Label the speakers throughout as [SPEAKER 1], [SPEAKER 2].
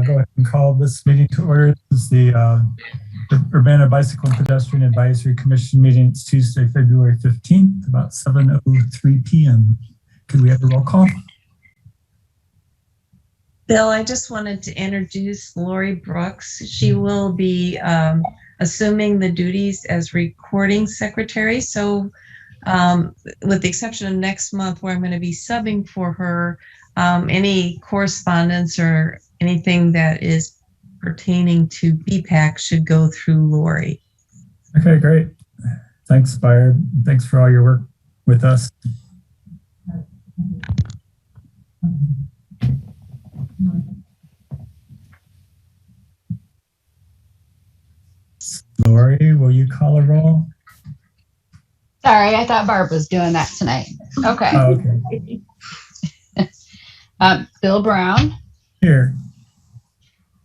[SPEAKER 1] go ahead and call this meeting to order. This is the Urbana Bicycle and Pedestrian Advisory Commission meeting. It's Tuesday, February 15th, about 7:03 p.m. Could we have a roll call?
[SPEAKER 2] Bill, I just wanted to introduce Lori Brooks. She will be assuming the duties as recording secretary. So with the exception of next month where I'm going to be subbing for her, any correspondence or anything that is pertaining to BPAC should go through Lori.
[SPEAKER 1] Okay, great. Thanks, Barb. Thanks for all your work with us. Lori, will you call a roll?
[SPEAKER 3] Sorry, I thought Barb was doing that tonight. Okay.
[SPEAKER 1] Oh, okay.
[SPEAKER 3] Bill Brown.
[SPEAKER 1] Here.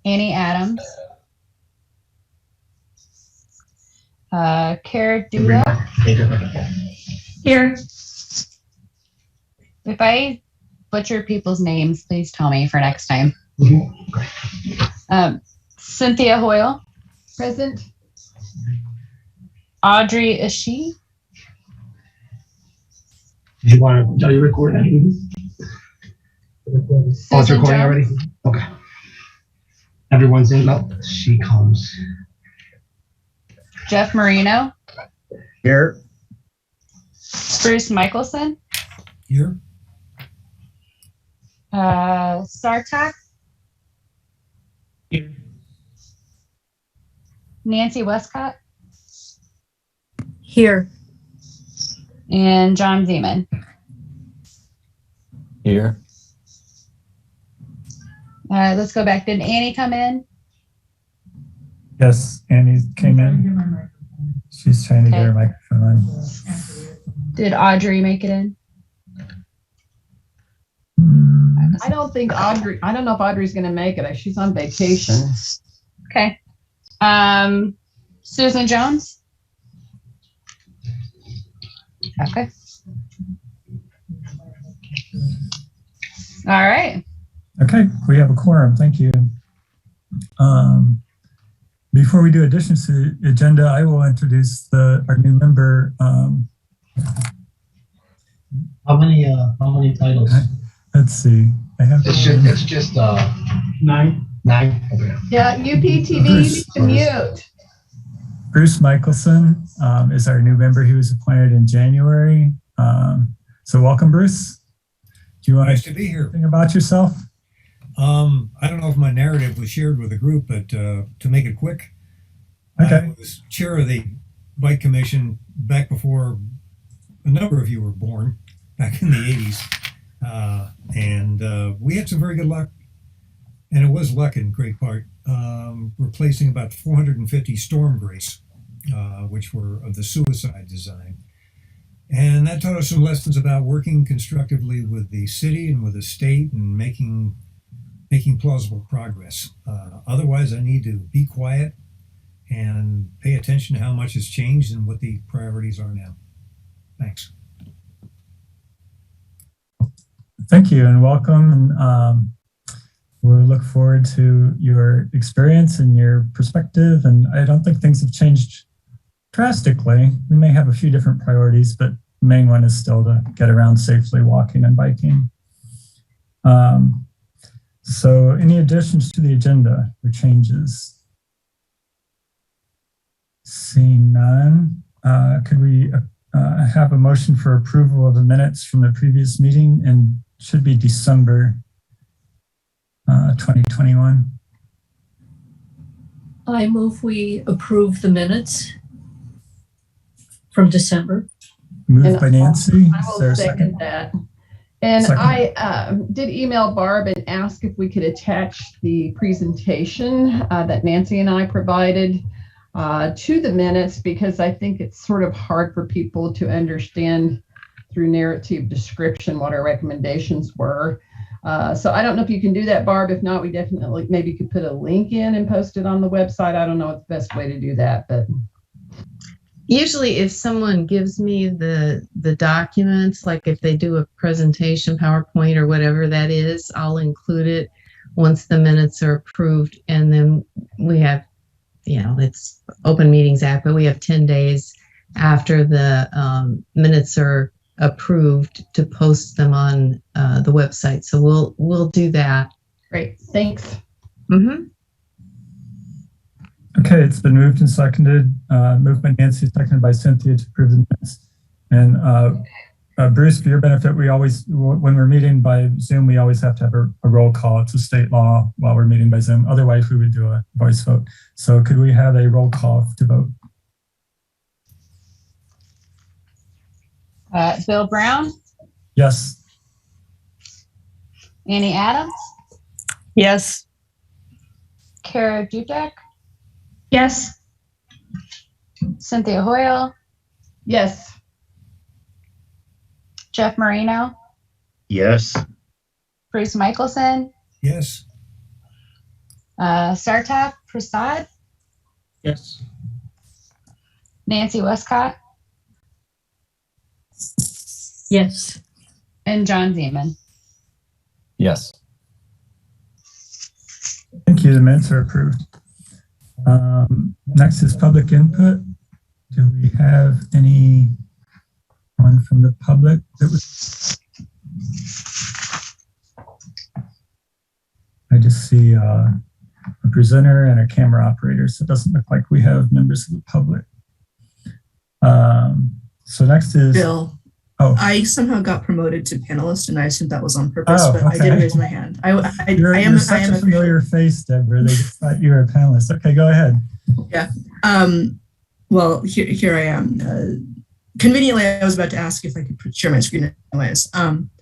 [SPEAKER 3] Annie Adams. Kara Dula.
[SPEAKER 2] Here.
[SPEAKER 3] If I butcher people's names, please tell me for next time. Cynthia Hoyle. Present. Audrey Ishii.
[SPEAKER 4] Do you want to, are you recording? Oh, it's recording
[SPEAKER 3] Jones.
[SPEAKER 4] already? Okay. Everyone's in? No, she comes.
[SPEAKER 3] Jeff Marino.
[SPEAKER 4] Here.
[SPEAKER 3] Bruce Michelson.
[SPEAKER 4] Here.
[SPEAKER 3] Sartak.
[SPEAKER 4] Here.
[SPEAKER 3] Nancy Westcott.
[SPEAKER 2] Here.
[SPEAKER 3] And John Zeman.
[SPEAKER 5] Here.
[SPEAKER 3] Let's go back. Did Annie come in?
[SPEAKER 1] Yes, Annie came in. She's trying to get her microphone on.
[SPEAKER 3] Did Audrey make it in?
[SPEAKER 6] I don't think Audrey, I don't know if Audrey's going to make it. She's on vacation.
[SPEAKER 3] Okay. Susan Jones? Okay. All right.
[SPEAKER 1] Okay, we have a quorum. Thank you. Before we do additions to the agenda, I will introduce our new member.
[SPEAKER 4] How many titles?
[SPEAKER 1] Let's see. I have.
[SPEAKER 4] It's just 9. 9. Okay.
[SPEAKER 6] Yeah, UPTV, you need to mute.
[SPEAKER 1] Bruce Michelson is our new member. He was appointed in January. So welcome, Bruce. Do you want
[SPEAKER 7] to be here?
[SPEAKER 1] Anything about yourself?
[SPEAKER 7] I don't know if my narrative was shared with the group, but to make it quick,
[SPEAKER 1] okay.
[SPEAKER 7] I was chair of the Bike Commission back before a number of you were born, back in the 80s. And we had some very good luck, and it was luck in great part, replacing about 450 Storm Grace, which were of the suicide design. And that taught us some lessons about working constructively with the city and with the state and making plausible progress. Otherwise, I need to be quiet and pay attention to how much has changed and what the priorities are now. Thanks.
[SPEAKER 1] Thank you and welcome. And we'll look forward to your experience and your perspective. And I don't think things have changed drastically. We may have a few different priorities, but the main one is still to get around safely walking and biking. So any additions to the agenda or changes? Seeing none, could we have a motion for approval of the minutes from the previous meeting, and should be December 2021?
[SPEAKER 8] I move we approve the minutes from December.
[SPEAKER 1] Moved by Nancy.
[SPEAKER 6] I will second that. And second. I did email Barb and ask if we could attach the presentation that Nancy and I provided to the minutes, because I think it's sort of hard for people to understand through narrative description what our recommendations were. So I don't know if you can do that, Barb. If not, we definitely maybe could put a link in and post it on the website. I don't know what the best way to do that, but
[SPEAKER 2] Usually if someone gives me the documents, like if they do a presentation, PowerPoint or whatever that is, I'll include it once the minutes are approved. And then we have, it's Open Meetings Act, but we have 10 days after the minutes are approved to post them on the website. So we'll do that.
[SPEAKER 6] Great, thanks.
[SPEAKER 2] Mm-hmm.
[SPEAKER 1] Okay, it's been moved and seconded. Moved by Nancy, seconded by Cynthia to approve the minutes. And Bruce, for your benefit, we always, when we're meeting by Zoom, we always have to have a roll call. It's a state law while we're meeting by Zoom. Otherwise, we would do a voice vote. So could we have a roll call to vote?
[SPEAKER 3] Bill Brown,
[SPEAKER 1] Yes.
[SPEAKER 3] Annie Adams,
[SPEAKER 5] Yes.
[SPEAKER 3] Kara Dudek,
[SPEAKER 5] Yes.
[SPEAKER 3] Cynthia Hoyle,
[SPEAKER 6] Yes.
[SPEAKER 3] Jeff Marino,
[SPEAKER 9] Yes.
[SPEAKER 3] Bruce Michelson,
[SPEAKER 7] Yes.
[SPEAKER 3] Sartak Prasad,
[SPEAKER 4] Yes.
[SPEAKER 3] Nancy Westcott,
[SPEAKER 8] Yes.
[SPEAKER 3] and John Zeman.
[SPEAKER 9] Yes.
[SPEAKER 1] Thank you. The minutes are approved. Next is public input. Do we have anyone from the public that was? I just see a presenter and a camera operator, so it doesn't look like we have members of the public. So next is
[SPEAKER 5] Bill.
[SPEAKER 1] Oh.
[SPEAKER 5] I somehow got promoted to panelist, and I assumed that was on purpose,
[SPEAKER 1] Oh,
[SPEAKER 5] but I
[SPEAKER 1] okay.
[SPEAKER 5] did raise my hand.
[SPEAKER 1] you're such a familiar face, Deborah. They just thought you were a panelist. Okay, go ahead.
[SPEAKER 5] Well, here I am. Conveniently, I was about to ask if I could share my screen anyways.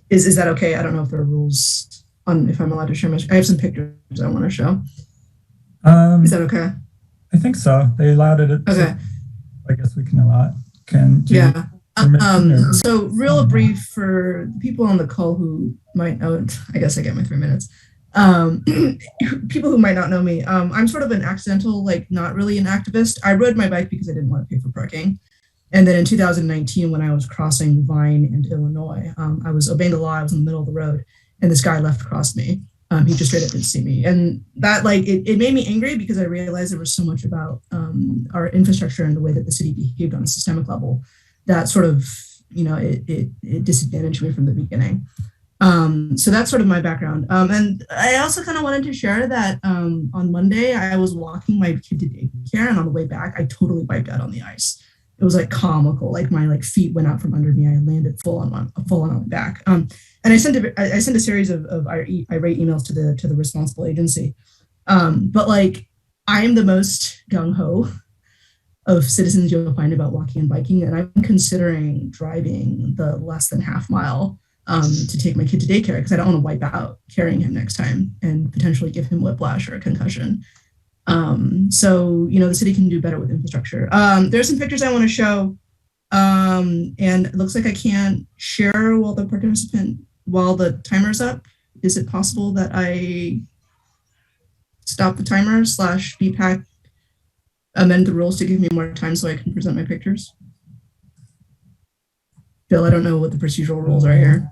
[SPEAKER 5] Is that okay? I don't know if there are rules on if I'm allowed to share my screen. I have some pictures I want to show. Is that okay?
[SPEAKER 1] I think so. They allowed it.
[SPEAKER 5] Okay.
[SPEAKER 1] I guess we can allow it.
[SPEAKER 5] Yeah.
[SPEAKER 1] permission or-
[SPEAKER 5] So real brief for people on the call who might know, I guess I get my 3 minutes. People who might not know me, I'm sort of an accidental, not really an activist. I rode my bike because I didn't want to pay for parking. And then in 2019, when I was crossing Vine and Illinois, I was obeying the law. I was in the middle of the road and this guy left across me. He just straight up didn't see me. And that it made me angry because I realized there was so much about our infrastructure and the way that the city behaved on a systemic level that sort of, it disadvantaged me from the beginning. So that's sort of my background. And I also kind of wanted to share that on Monday, I was walking my kid to daycare, and on the way back, I totally wiped out on the ice. It was comical. My feet went out from under me. I landed full on my back. And I sent a series of irate emails to the responsible agency. But I am the most gung ho of citizens you'll find about walking and biking, and I'm considering driving the less than half mile to take my kid to daycare because I don't want to wipe out carrying him next time and potentially give him whiplash or a concussion. So the city can do better with infrastructure. There's some pictures I want to show, and it looks like I can't share while the timer's up. Is it possible that I stop the timer / BPAC amend the rules to give me more time so I can present my pictures? Bill, I don't know what the procedural rules are here.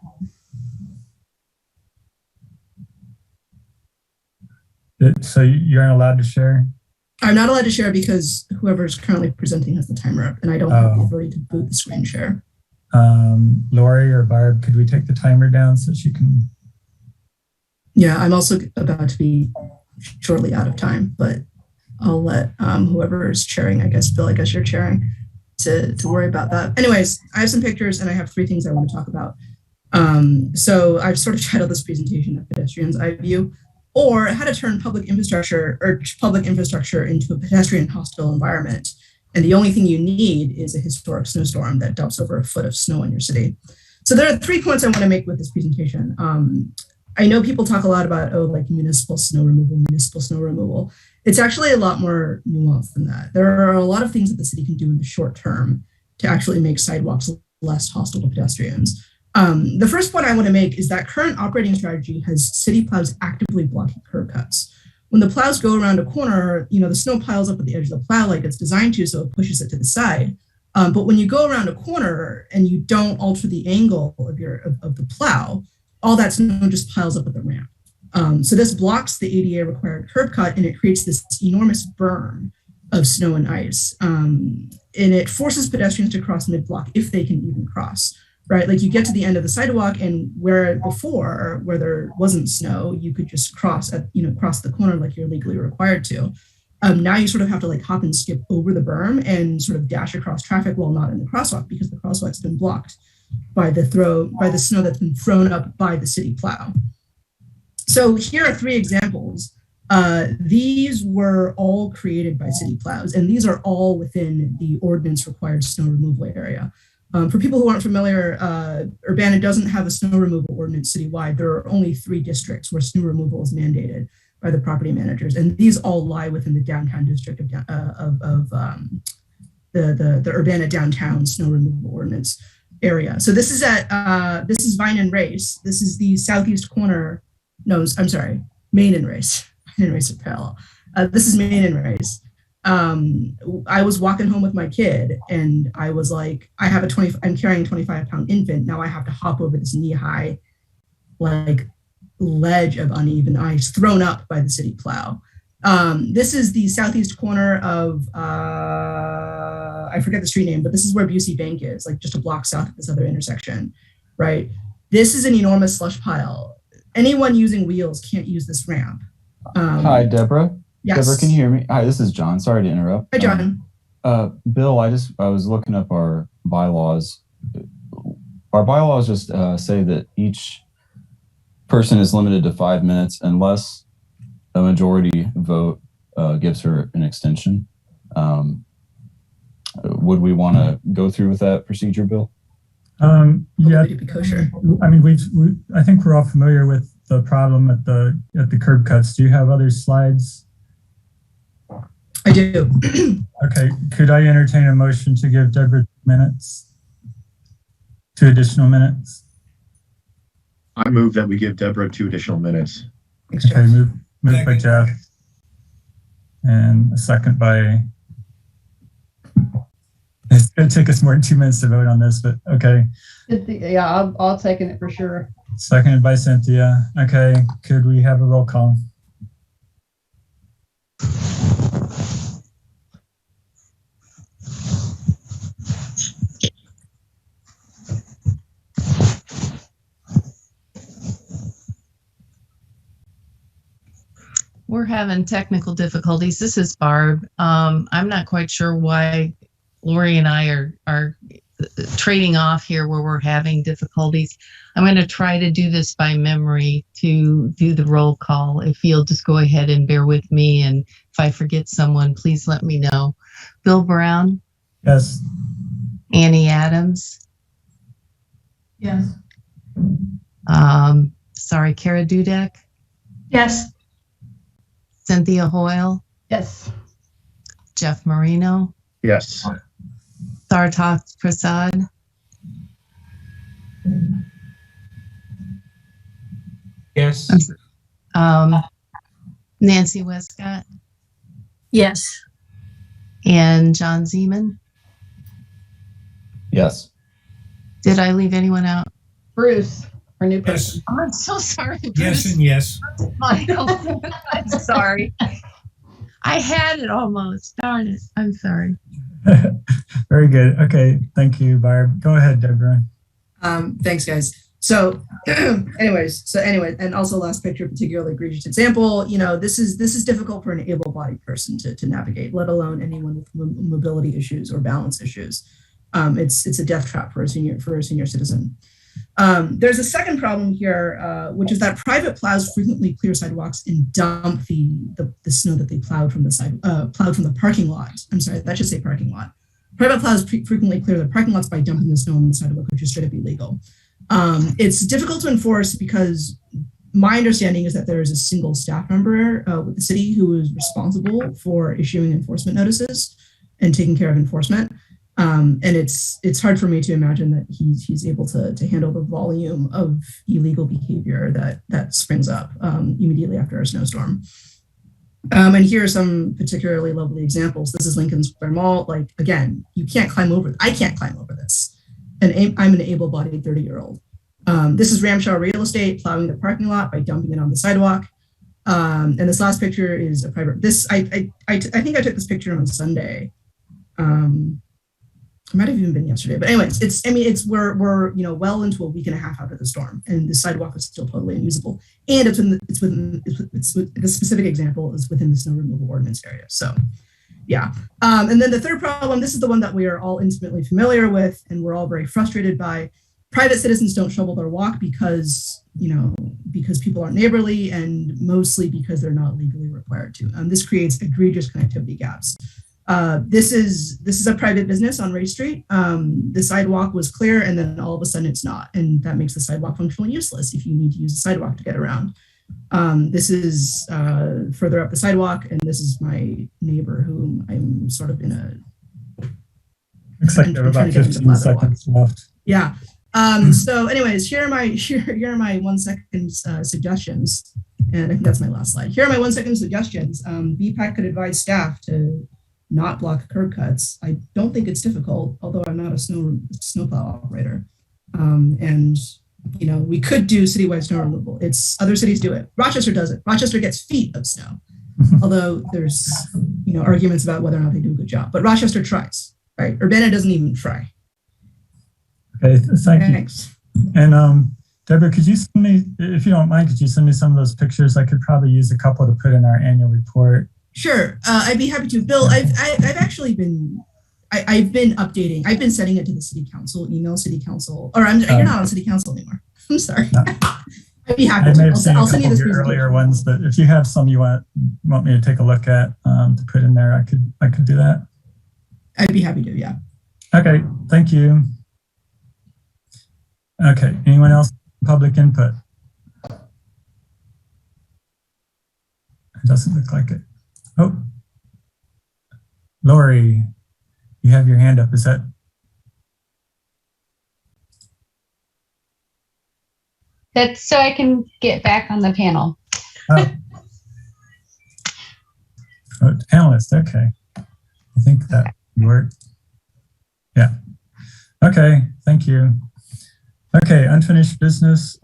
[SPEAKER 1] So you're not allowed to share?
[SPEAKER 5] I'm not allowed to share because whoever's currently presenting has the timer up, and I don't have the authority to boot the screen share.
[SPEAKER 1] Lori or Barb, could we take the timer down so she can?
[SPEAKER 5] Yeah, I'm also about to be shortly out of time, but I'll let whoever is chairing, I guess, Bill, I guess you're chairing, to worry about that. Anyways, I have some pictures and I have 3 things I want to talk about. So I've sort of titled this presentation a Pedestrian's Eye View, or how to turn public infrastructure into a pedestrian hostile environment. And the only thing you need is a historic snowstorm that dumps over a foot of snow in your city. So there are 3 points I want to make with this presentation. I know people talk a lot about, municipal snow removal. It's actually a lot more nuanced than that. There are a lot of things that the city can do in the short term to actually make sidewalks less hostile to pedestrians. The first point I want to make is that current operating strategy has city plows actively blocking curb cuts. When the plows go around a corner, the snow piles up at the edge of the plow like it's designed to, so it pushes it to the side. But when you go around a corner and you don't alter the angle of the plow, all that snow just piles up at the ramp. So this blocks the ADA required curb cut, and it creates this enormous berm of snow and ice. And it forces pedestrians to cross mid-block if they can even cross, right? Like you get to the end of the sidewalk, and where before, where there wasn't snow, you could just cross cross the corner like you're legally required to. Now you sort of have to like hop and skip over the berm and sort of dash across traffic while not in the crosswalk, because the crosswalk's been blocked by the snow that's been thrown up by the city plow. So here are 3 examples. These were all created by city plows, and these are all within the ordinance required snow removal area. For people who aren't familiar, Urbana doesn't have a snow removal ordinance citywide. There are only 3 districts where snow removal is mandated by the property managers, and these all lie within the downtown district of the Urbana downtown snow removal ordinance area. So this is this is Vine and Race. This is the southeast corner. No, I'm sorry, Main and Race. Main and Race are parallel. This is Main and Race. I was walking home with my kid, and I was like, I'm carrying a 25-pound infant. Now I have to hop over this knee-high, like, ledge of uneven ice thrown up by the city plow. This is the southeast corner of, I forget the street name, but this is where Busey Bank is, like just a block south of this other intersection, right? This is an enormous slush pile. Anyone using wheels can't use this ramp.
[SPEAKER 10] Hi, Deborah.
[SPEAKER 5] Yes.
[SPEAKER 10] Deborah, can you hear me? Hi, this is John. Sorry to interrupt.
[SPEAKER 5] Hi, John.
[SPEAKER 10] Bill, I was looking up our bylaws. Our bylaws just say that each person is limited to 5 minutes unless a majority vote gives her an extension. Would we want to go through with that procedure, Bill?
[SPEAKER 5] Yeah, be kosher.
[SPEAKER 1] I mean, I think we're all familiar with the problem at the curb cuts. Do you have other slides?
[SPEAKER 5] I do.
[SPEAKER 1] Okay, could I entertain a motion to give Deborah 2 additional minutes?
[SPEAKER 9] I move that we give Deborah 2 additional minutes.
[SPEAKER 5] Thanks,
[SPEAKER 1] Okay,
[SPEAKER 5] Jeff.
[SPEAKER 1] moved by Jeff, and a second by. It's going to take us more than 2 minutes to vote on this, but okay.
[SPEAKER 6] Yeah, I'll take it for sure.
[SPEAKER 1] Seconded by Cynthia. Okay, could we have a roll call?
[SPEAKER 2] We're having technical difficulties. This is Barb. I'm not quite sure why Lori and I are trading off here where we're having difficulties. I'm going to try to do this by memory to do the roll call. If you'll just go ahead and bear with me, and if I forget someone, please let me know. Bill Brown?
[SPEAKER 1] Yes.
[SPEAKER 2] Annie Adams?
[SPEAKER 8] Yes.
[SPEAKER 2] Sorry, Kara Dudek?
[SPEAKER 8] Yes.
[SPEAKER 2] Cynthia Hoyle?
[SPEAKER 6] Yes.
[SPEAKER 2] Jeff Marino?
[SPEAKER 9] Yes.
[SPEAKER 2] Sartak Prasad?
[SPEAKER 4] Yes.
[SPEAKER 2] Nancy Westcott?
[SPEAKER 8] Yes.
[SPEAKER 2] And John Zeman?
[SPEAKER 10] Yes.
[SPEAKER 2] Did I leave anyone out?
[SPEAKER 6] Bruce, our new
[SPEAKER 7] Yes.
[SPEAKER 6] person.
[SPEAKER 2] Oh, I'm so sorry,
[SPEAKER 7] Yes
[SPEAKER 2] Bruce.
[SPEAKER 7] and yes.
[SPEAKER 2] Michael. I'm sorry. I had it almost. Darn it. I'm sorry.
[SPEAKER 1] Very good. Okay, thank you, Barb. Go ahead, Deborah.
[SPEAKER 5] Thanks, guys. So, anyway, and also last picture, particularly egregious example. You know, this is difficult for an able-bodied person to navigate, let alone anyone with mobility issues or balance issues. It's a death trap for a senior citizen. There's a second problem here, which is that private plows frequently clear sidewalks and dump the snow that they plowed from the parking lot. I'm sorry, that should say parking lot. Private plows frequently clear the parking lots by dumping the snow on the sidewalk, which is straight up illegal. It's difficult to enforce because my understanding is that there is a single staff member with the city who is responsible for issuing enforcement notices and taking care of enforcement. And it's hard for me to imagine that he's able to handle the volume of illegal behavior that springs up immediately after a snowstorm. And here are some particularly lovely examples. This is Lincoln Square Mall. Like, again, you can't climb over. I can't climb over this. And I'm an able-bodied 30-year-old. This is Ramshaw Real Estate plowing the parking lot by dumping it on the sidewalk. And this last picture is a private. I think I took this picture on Sunday. It might have even been yesterday, but anyways, we're well into a week and a half after the storm, and the sidewalk is still totally unusable. And the specific example is within the snow removal ordinance area. So, yeah. And then the third problem, this is the one that we are all intimately familiar with, and we're all very frustrated by. Private citizens don't shovel their walk because people aren't neighborly, and mostly because they're not legally required to. This creates egregious connectivity gaps. This is a private business on Ray Street. The sidewalk was clear, and then all of a sudden it's not, and that makes the sidewalk functionally useless if you need to use the sidewalk to get around. This is further up the sidewalk, and this is my neighbor whom I'm sort of in a.
[SPEAKER 1] Looks like there are about 15 seconds left.
[SPEAKER 5] Yeah. So anyways, here are my 1 second suggestions. And I think that's my last slide. Here are my 1 second suggestions. BPAC could advise staff to not block curb cuts. I don't think it's difficult, although I'm not a snowplow operator. And we could do citywide snow removal. Other cities do it. Rochester does it. Rochester gets feet of snow, although there's arguments about whether or not they do a good job. But Rochester tries, right? Urbana doesn't even try.
[SPEAKER 1] Okay,
[SPEAKER 5] Thanks.
[SPEAKER 1] You. And Deborah, could you send me, if you don't mind, could you send me some of those pictures? I could probably use a couple to put in our annual report.
[SPEAKER 5] Sure, I'd be happy to. Bill, I've actually been updating. I've been sending it to the city council, email city council. Or you're not on city council anymore. I'm sorry. No. I'd be happy to. I'll send you this
[SPEAKER 1] earlier ones, but if you have some you want me to take a look at to put in there, I could do that.
[SPEAKER 5] I'd be happy to. Yeah.
[SPEAKER 1] Okay. Thank you. Okay. Anyone else? Public input. It doesn't look like it. Oh, Lori, you have your hand up. Is that?
[SPEAKER 3] That's so I can get back on the panel.
[SPEAKER 1] Oh, panelist. Okay. I think that worked. Yeah. Okay. Thank you. Okay. Unfinished business.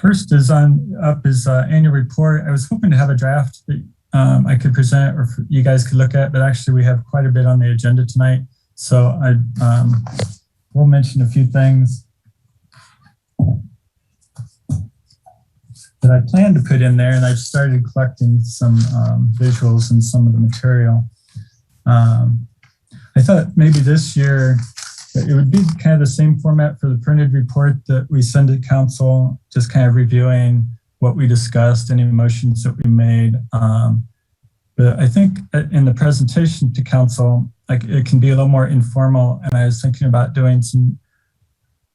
[SPEAKER 1] First is annual report. I was hoping to have a draft that I could present or you guys could look at, but actually we have quite a bit on the agenda tonight. So I will mention a few things that I plan to put in there, and I've started collecting some visuals and some of the material. I thought maybe this year it would be kind of the same format for the printed report that we send to council, just kind of reviewing what we discussed, any motions that we made. But I think in the presentation to council, like it can be a little more informal. And I was thinking about doing some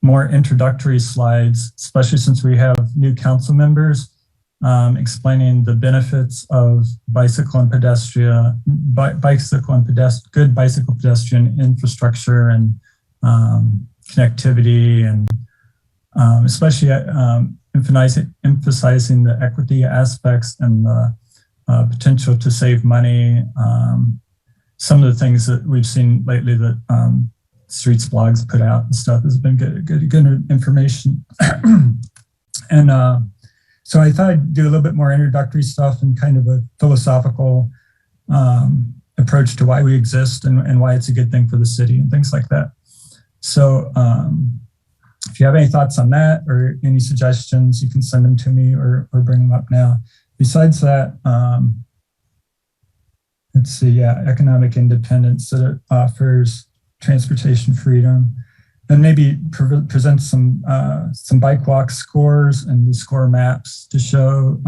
[SPEAKER 1] more introductory slides, especially since we have new council members, explaining the benefits of bicycle and pedestrian, good bicycle pedestrian infrastructure and connectivity, and especially emphasizing the equity aspects and the potential to save money. Some of the things that we've seen lately that Streets blogs put out and stuff has been good information. And so I thought I'd do a little bit more introductory stuff and kind of a philosophical approach to why we exist and why it's a good thing for the city and things like that. So if you have any thoughts on that or any suggestions, you can send them to me or bring them up now. Besides that, let's see, yeah, economic independence that it offers, transportation freedom, and maybe present some bike walk scores and the score maps to show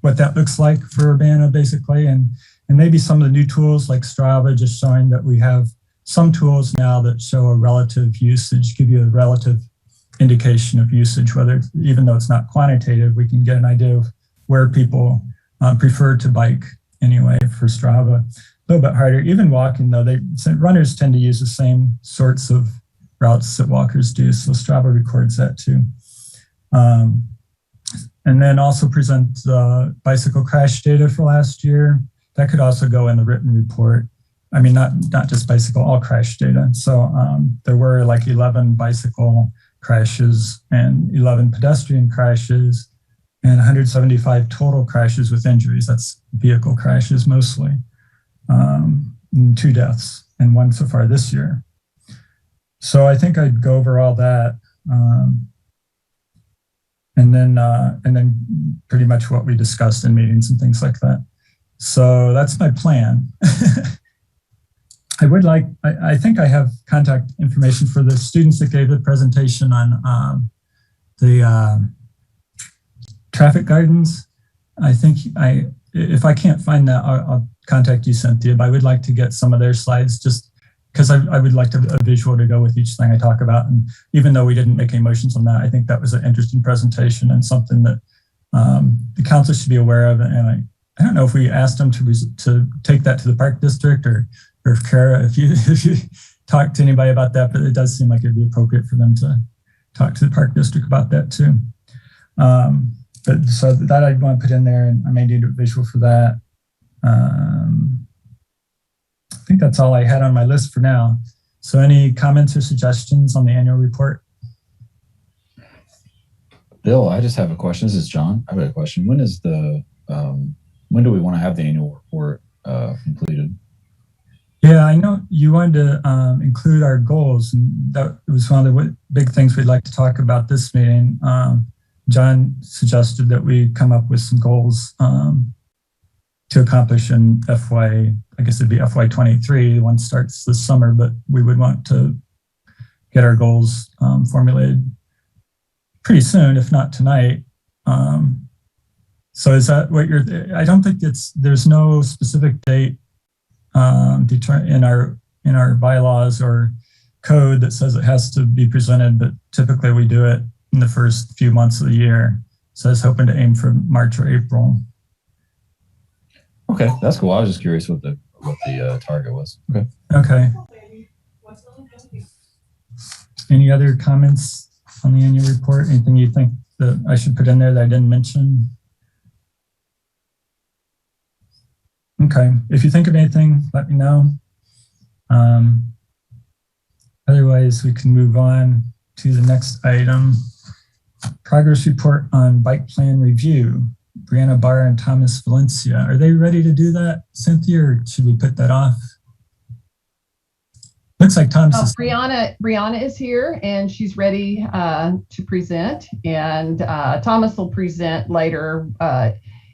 [SPEAKER 1] what that looks like for Urbana, basically, and maybe some of the new tools like Strava, just showing that we have some tools now that show a relative usage, give you a relative indication of usage, even though it's not quantitative, we can get an idea of where people prefer to bike anyway for Strava. A little bit harder, even walking though, runners tend to use the same sorts of routes that walkers do, so Strava records that too. And then also present the bicycle crash data for last year. That could also go in the written report. I mean, not just bicycle, all crash data. So there were like 11 bicycle crashes and 11 pedestrian crashes and 175 total crashes with injuries. That's vehicle crashes mostly. And 2 deaths and 1 so far this year. So I think I'd go over all that. And then pretty much what we discussed in meetings and things like that. So that's my plan. I think I have contact information for the students that gave the presentation on the traffic gardens. I think if I can't find that, I'll contact you, Cynthia, but I would like to get some of their slides just because I would like a visual to go with each thing I talk about. And even though we didn't make any motions on that, I think that was an interesting presentation and something that the council should be aware of. And I don't know if we asked them to take that to the park district or if Kara, if you talk to anybody about that, but it does seem like it'd be appropriate for them to talk to the park district about that too. But so that I'd want to put in there, and I may need a visual for that. I think that's all I had on my list for now. So any comments or suggestions on the annual report?
[SPEAKER 10] Bill, I just have a question. This is John. I have a question. When is when do we want to have the annual report completed?
[SPEAKER 1] Yeah, I know you wanted to include our goals, and that was one of the big things we'd like to talk about this meeting. John suggested that we come up with some goals to accomplish in FY, I guess it'd be FY23. One starts this summer, but we would want to get our goals formulated pretty soon, if not tonight. So is that what I don't think there's no specific date in our bylaws or code that says it has to be presented, but typically we do it in the first few months of the year. So I was hoping to aim for March or April.
[SPEAKER 10] Okay, that's cool. I was just curious what the target was. Okay.
[SPEAKER 1] Okay. Any other comments on the annual report? Anything you think that I should put in there that I didn't mention? Okay. If you think of anything, let me know. Otherwise, we can move on to the next item. Progress report on bike plan review. Brianna Barr and Thomas Valencia. Are they ready to do that, Cynthia, or should we put that off? Looks like Thomas is.
[SPEAKER 6] Brianna is here and she's ready to present, and Thomas will present later.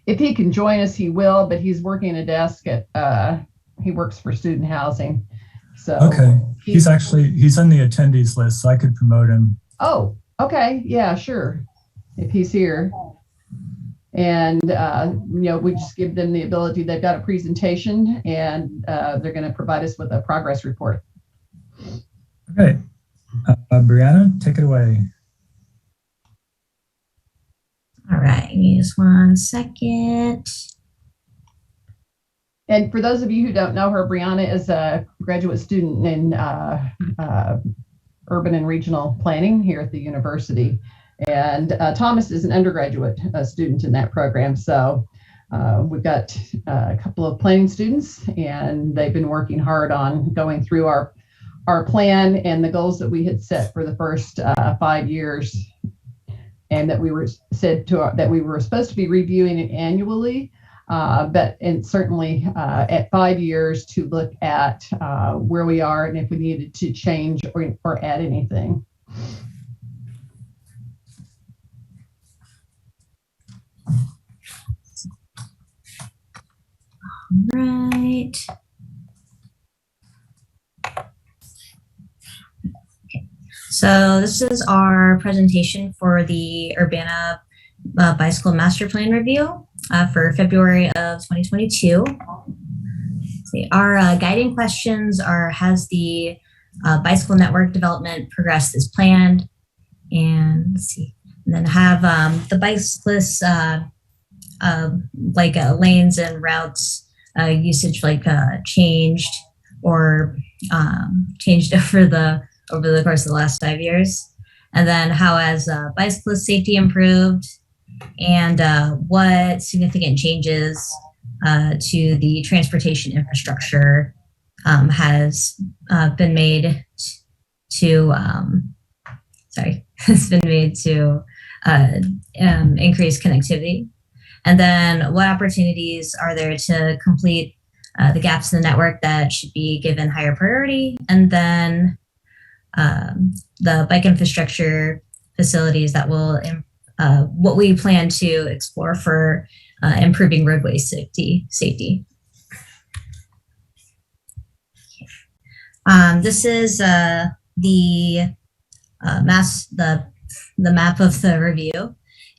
[SPEAKER 6] If he can join us, he will, but he's working a desk at, he works for student housing. So
[SPEAKER 1] okay, he's on the attendees list, so I could promote him.
[SPEAKER 6] Oh, okay, yeah, sure, if he's here. And we just give them the ability. They've got a presentation, and they're going to provide us with a progress report.
[SPEAKER 1] Okay, Brianna, take it away.
[SPEAKER 11] All right, give me just 1 second.
[SPEAKER 6] And for those of you who don't know her, Brianna is a graduate student in urban and regional planning here at the university. And Thomas is an undergraduate student in that program. So we've got a couple of planning students, and they've been working hard on going through our plan and the goals that we had set for the first 5 years, and that we were that we were supposed to be reviewing it annually, and certainly at 5 years to look at where we are and if we needed to change or add anything.
[SPEAKER 11] Right. Okay. So this is our presentation for the Urbana Bicycle Master Plan Review for February of 2022. See, our guiding questions are: has the bicycle network development progressed as planned? And let's see, and then have the bicyclists lanes and routes usage changed or changed over the course of the last 5 years, and then how has bicyclist safety improved, and what significant changes to the transportation infrastructure has been made to has been made to increase connectivity. And then what opportunities are there to complete the gaps in the network that should be given higher priority? And then the bike infrastructure facilities that will, what we plan to explore for improving roadway safety. This is the map of the review.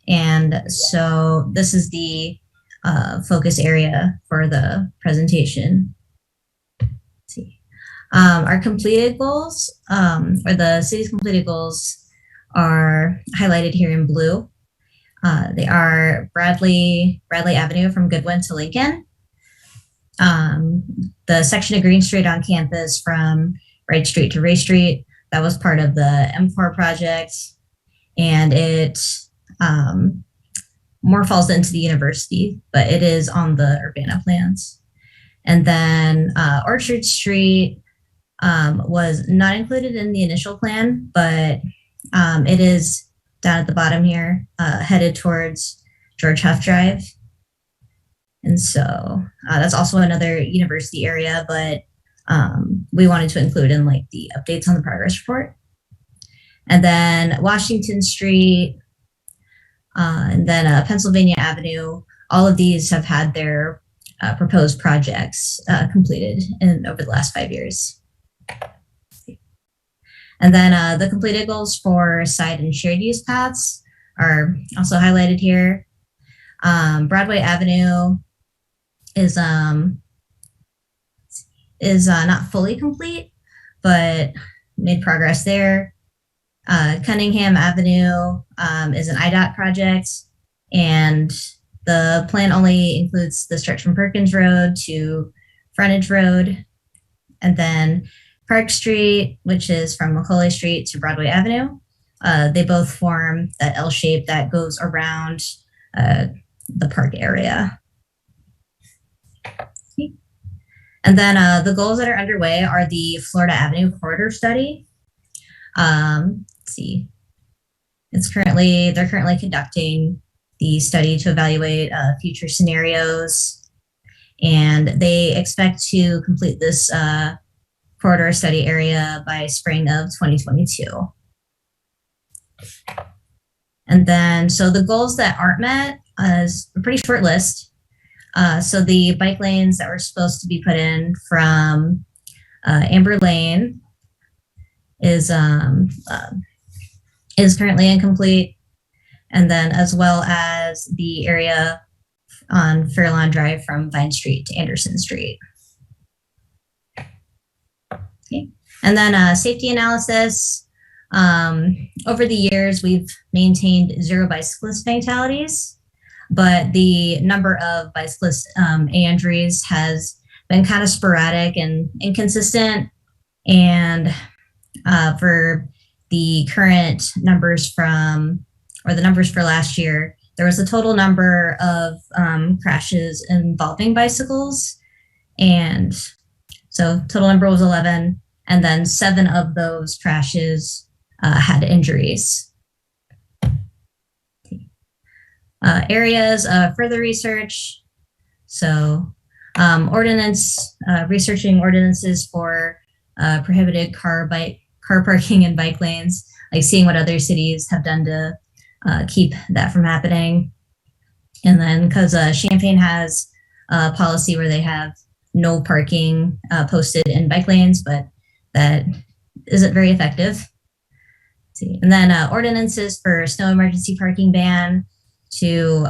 [SPEAKER 11] And so this is the focus area for the presentation. Let's see. Our completed goals, or the city's completed goals, are highlighted here in blue. They are Bradley Avenue from Goodwin to Lincoln. The section of Green Street on campus from Wright Street to Ray Street, that was part of the M4 project, and it more falls into the university, but it is on the Urbana plans. And then Orchard Street was not included in the initial plan, but it is down at the bottom here, headed towards George Huff Drive. And so that's also another university area, but we wanted to include in like the updates on the progress report. And then Washington Street, and then Pennsylvania Avenue, all of these have had their proposed projects completed over the last 5 years. And then the completed goals for side and shared use paths are also highlighted here. Broadway Avenue is not fully complete, but made progress there. Cunningham Avenue is an IDOT project, and the plan only includes the stretch from Perkins Road to Frontage Road. And then Park Street, which is from Macaulay Street to Broadway Avenue. They both form that L shape that goes around the park area. And then the goals that are underway are the Florida Avenue corridor study. Let's see. They're currently conducting the study to evaluate future scenarios, and they expect to complete this corridor study area by spring of 2022. And then, so the goals that aren't met is a pretty short list. So the bike lanes that were supposed to be put in from Amber Lane is currently incomplete, and then as well as the area on Fairlawn Drive from Vine Street to Anderson Street. Okay. And then safety analysis. Over the years, we've maintained 0 bicyclist fatalities, but the number of bicyclist injuries has been kind of sporadic and inconsistent. And for the current numbers the numbers for last year, there was a total number of crashes involving bicycles. And so total number was 11, and then 7 of those crashes had injuries. Areas of further research. So researching ordinances for prohibited car parking and bike lanes, like seeing what other cities have done to keep that from happening. And then because Champaign has a policy where they have no parking posted in bike lanes, but that isn't very effective. See. And then ordinances for snow emergency parking ban to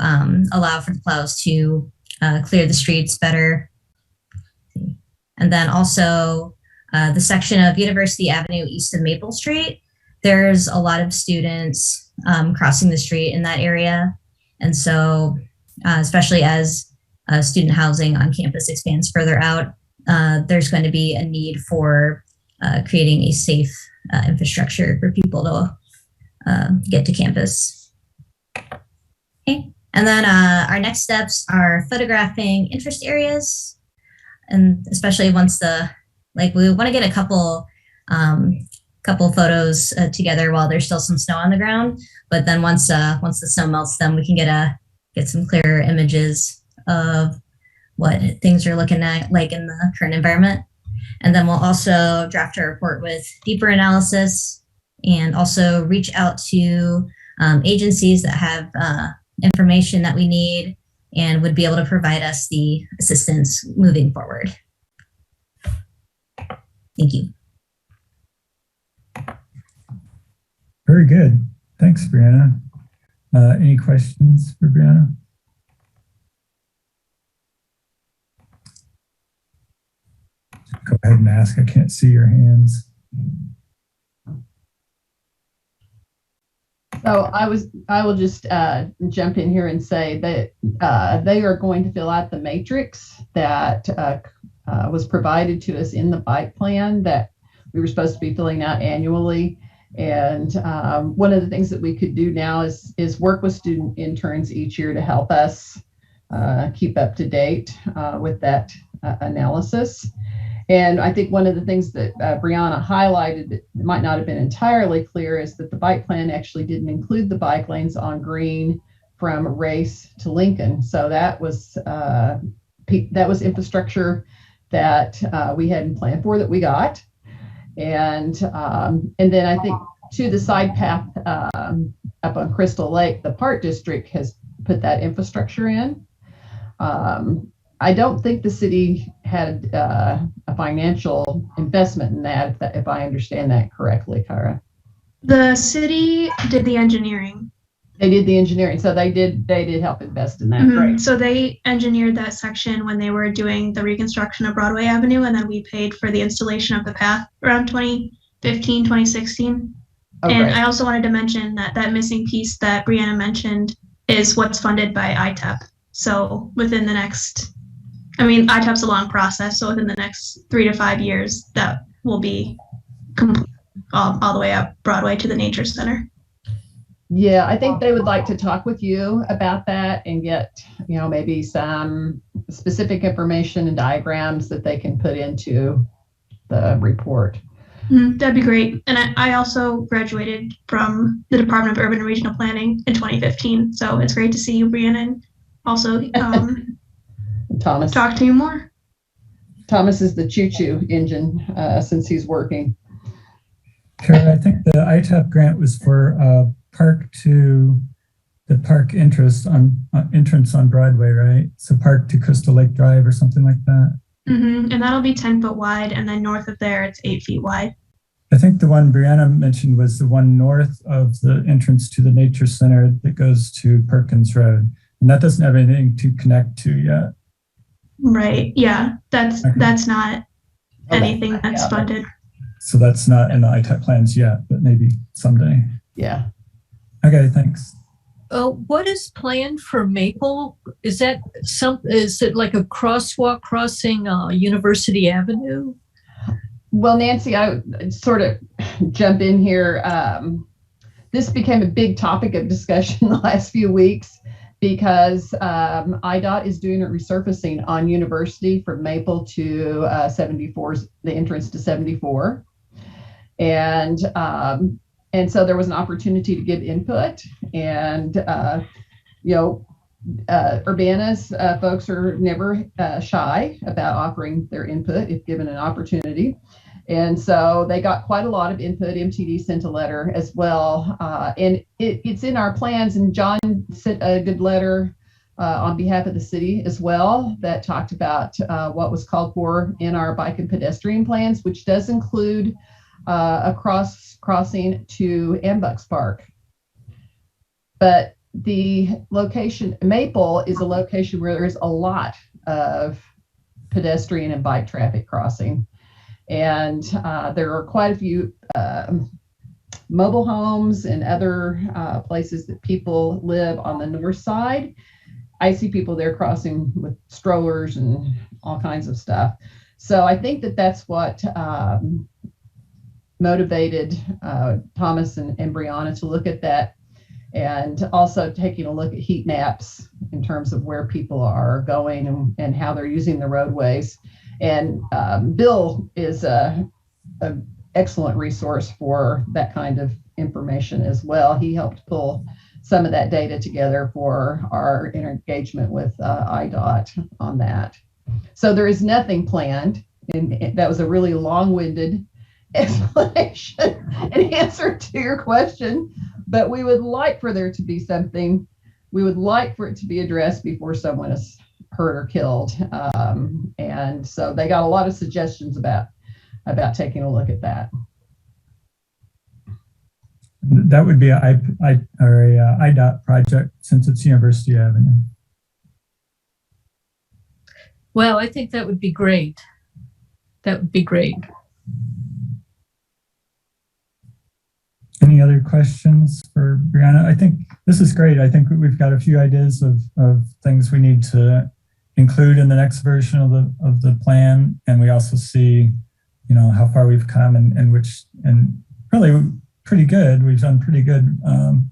[SPEAKER 11] allow for the plows to clear the streets better. See. And then also the section of University Avenue east of Maple Street, there's a lot of students crossing the street in that area. And so especially as student housing on campus expands further out, there's going to be a need for creating a safe infrastructure for people to get to campus. Okay. And then our next steps are photographing interest areas, and especially once the Like we want to get a couple photos together while there's still some snow on the ground. But then once the snow melts, then we can get some clearer images of what things are looking at like in the current environment. And then we'll also draft a report with deeper analysis and also reach out to agencies that have information that we need and would be able to provide us the assistance moving forward. Thank you.
[SPEAKER 1] Very good. Thanks, Brianna. Any questions for Brianna? Go ahead and ask. I can't see your hands.
[SPEAKER 6] So I will just jump in here and say that they are going to fill out the matrix that was provided to us in the bike plan that we were supposed to be filling out annually. And one of the things that we could do now is work with student interns each year to help us keep up to date with that analysis. And I think one of the things that Brianna highlighted that might not have been entirely clear is that the bike plan actually didn't include the bike lanes on Green from Race to Lincoln. So that was infrastructure that we hadn't planned for that we got. And then I think to the side path up on Crystal Lake, the Park District has put that infrastructure in. I don't think the city had a financial investment in that, if I understand that correctly, Kyra.
[SPEAKER 12] The city did the engineering.
[SPEAKER 6] They did the engineering, so they did help invest in that.
[SPEAKER 12] Mm-hmm.
[SPEAKER 6] Right.
[SPEAKER 12] So they engineered that section when they were doing the reconstruction of Broadway Avenue, and then we paid for the installation of the path around 2015, 2016.
[SPEAKER 6] Oh,
[SPEAKER 12] and
[SPEAKER 6] right.
[SPEAKER 12] I also wanted to mention that missing piece that Brianna mentioned is what's funded by ITEP. So within the next, ITEP's a long process, so within the next 3 to 5 years, that will be complete all the way up Broadway to the Nature Center.
[SPEAKER 6] Yeah, I think they would like to talk with you about that and get, maybe some specific information and diagrams that they can put into the report.
[SPEAKER 12] That'd be great. And I also graduated from the Department of Urban and Regional Planning in 2015. So it's great to see you, Brianna, and also
[SPEAKER 6] Thomas.
[SPEAKER 12] Talk to you more.
[SPEAKER 6] Thomas is the choo-choo engine since he's working.
[SPEAKER 1] Sure. I think the ITEP grant was for park to the park entrance on Broadway, right? So park to Crystal Lake Drive or something like that.
[SPEAKER 12] Mm-hmm. And that'll be 10 foot wide. And then north of there, it's 8 feet wide.
[SPEAKER 1] I think the one Brianna mentioned was the one north of the entrance to the Nature Center that goes to Perkins Road. And that doesn't have anything to connect to yet.
[SPEAKER 12] Right. Yeah. That's not anything that's funded.
[SPEAKER 1] So that's not in the ITEP plans yet, but maybe someday.
[SPEAKER 6] Yeah.
[SPEAKER 1] Okay, thanks.
[SPEAKER 8] What is planned for Maple? Is it like a crosswalk crossing University Avenue?
[SPEAKER 6] Well, Nancy, I would sort of jump in here. This became a big topic of discussion the last few weeks because IDOT is doing a resurfacing on University from Maple to 74, the entrance to 74. And so there was an opportunity to give input, and Urbana's folks are never shy about offering their input if given an opportunity. And so they got quite a lot of input. MTD sent a letter as well, and it's in our plans. And John sent a good letter on behalf of the city as well that talked about what was called for in our bike and pedestrian plans, which does include a crossing to Ambucks Park. But the location, Maple, is a location where there is a lot of pedestrian and bike traffic crossing. And there are quite a few mobile homes and other places that people live on the north side. I see people there crossing with strollers and all kinds of stuff. So I think that's what motivated Thomas and Brianna to look at that, and also taking a look at heat maps in terms of where people are going and how they're using the roadways. And Bill is a excellent resource for that kind of information as well. He helped pull some of that data together for our engagement with IDOT on that. So there is nothing planned, and that was a really long-winded explanation and answer to your question, but we would like for there to be something. We would like for it to be addressed before someone is hurt or killed. And so they got a lot of suggestions about taking a look at that.
[SPEAKER 1] That would be a IDOT project since it's University Avenue.
[SPEAKER 8] Well, I think that would be great. That would be great.
[SPEAKER 1] Any other questions for Brianna? I think this is great. I think we've got a few ideas of things we need to include in the next version of the plan, and we also see, how far we've come and really pretty good. We've done pretty good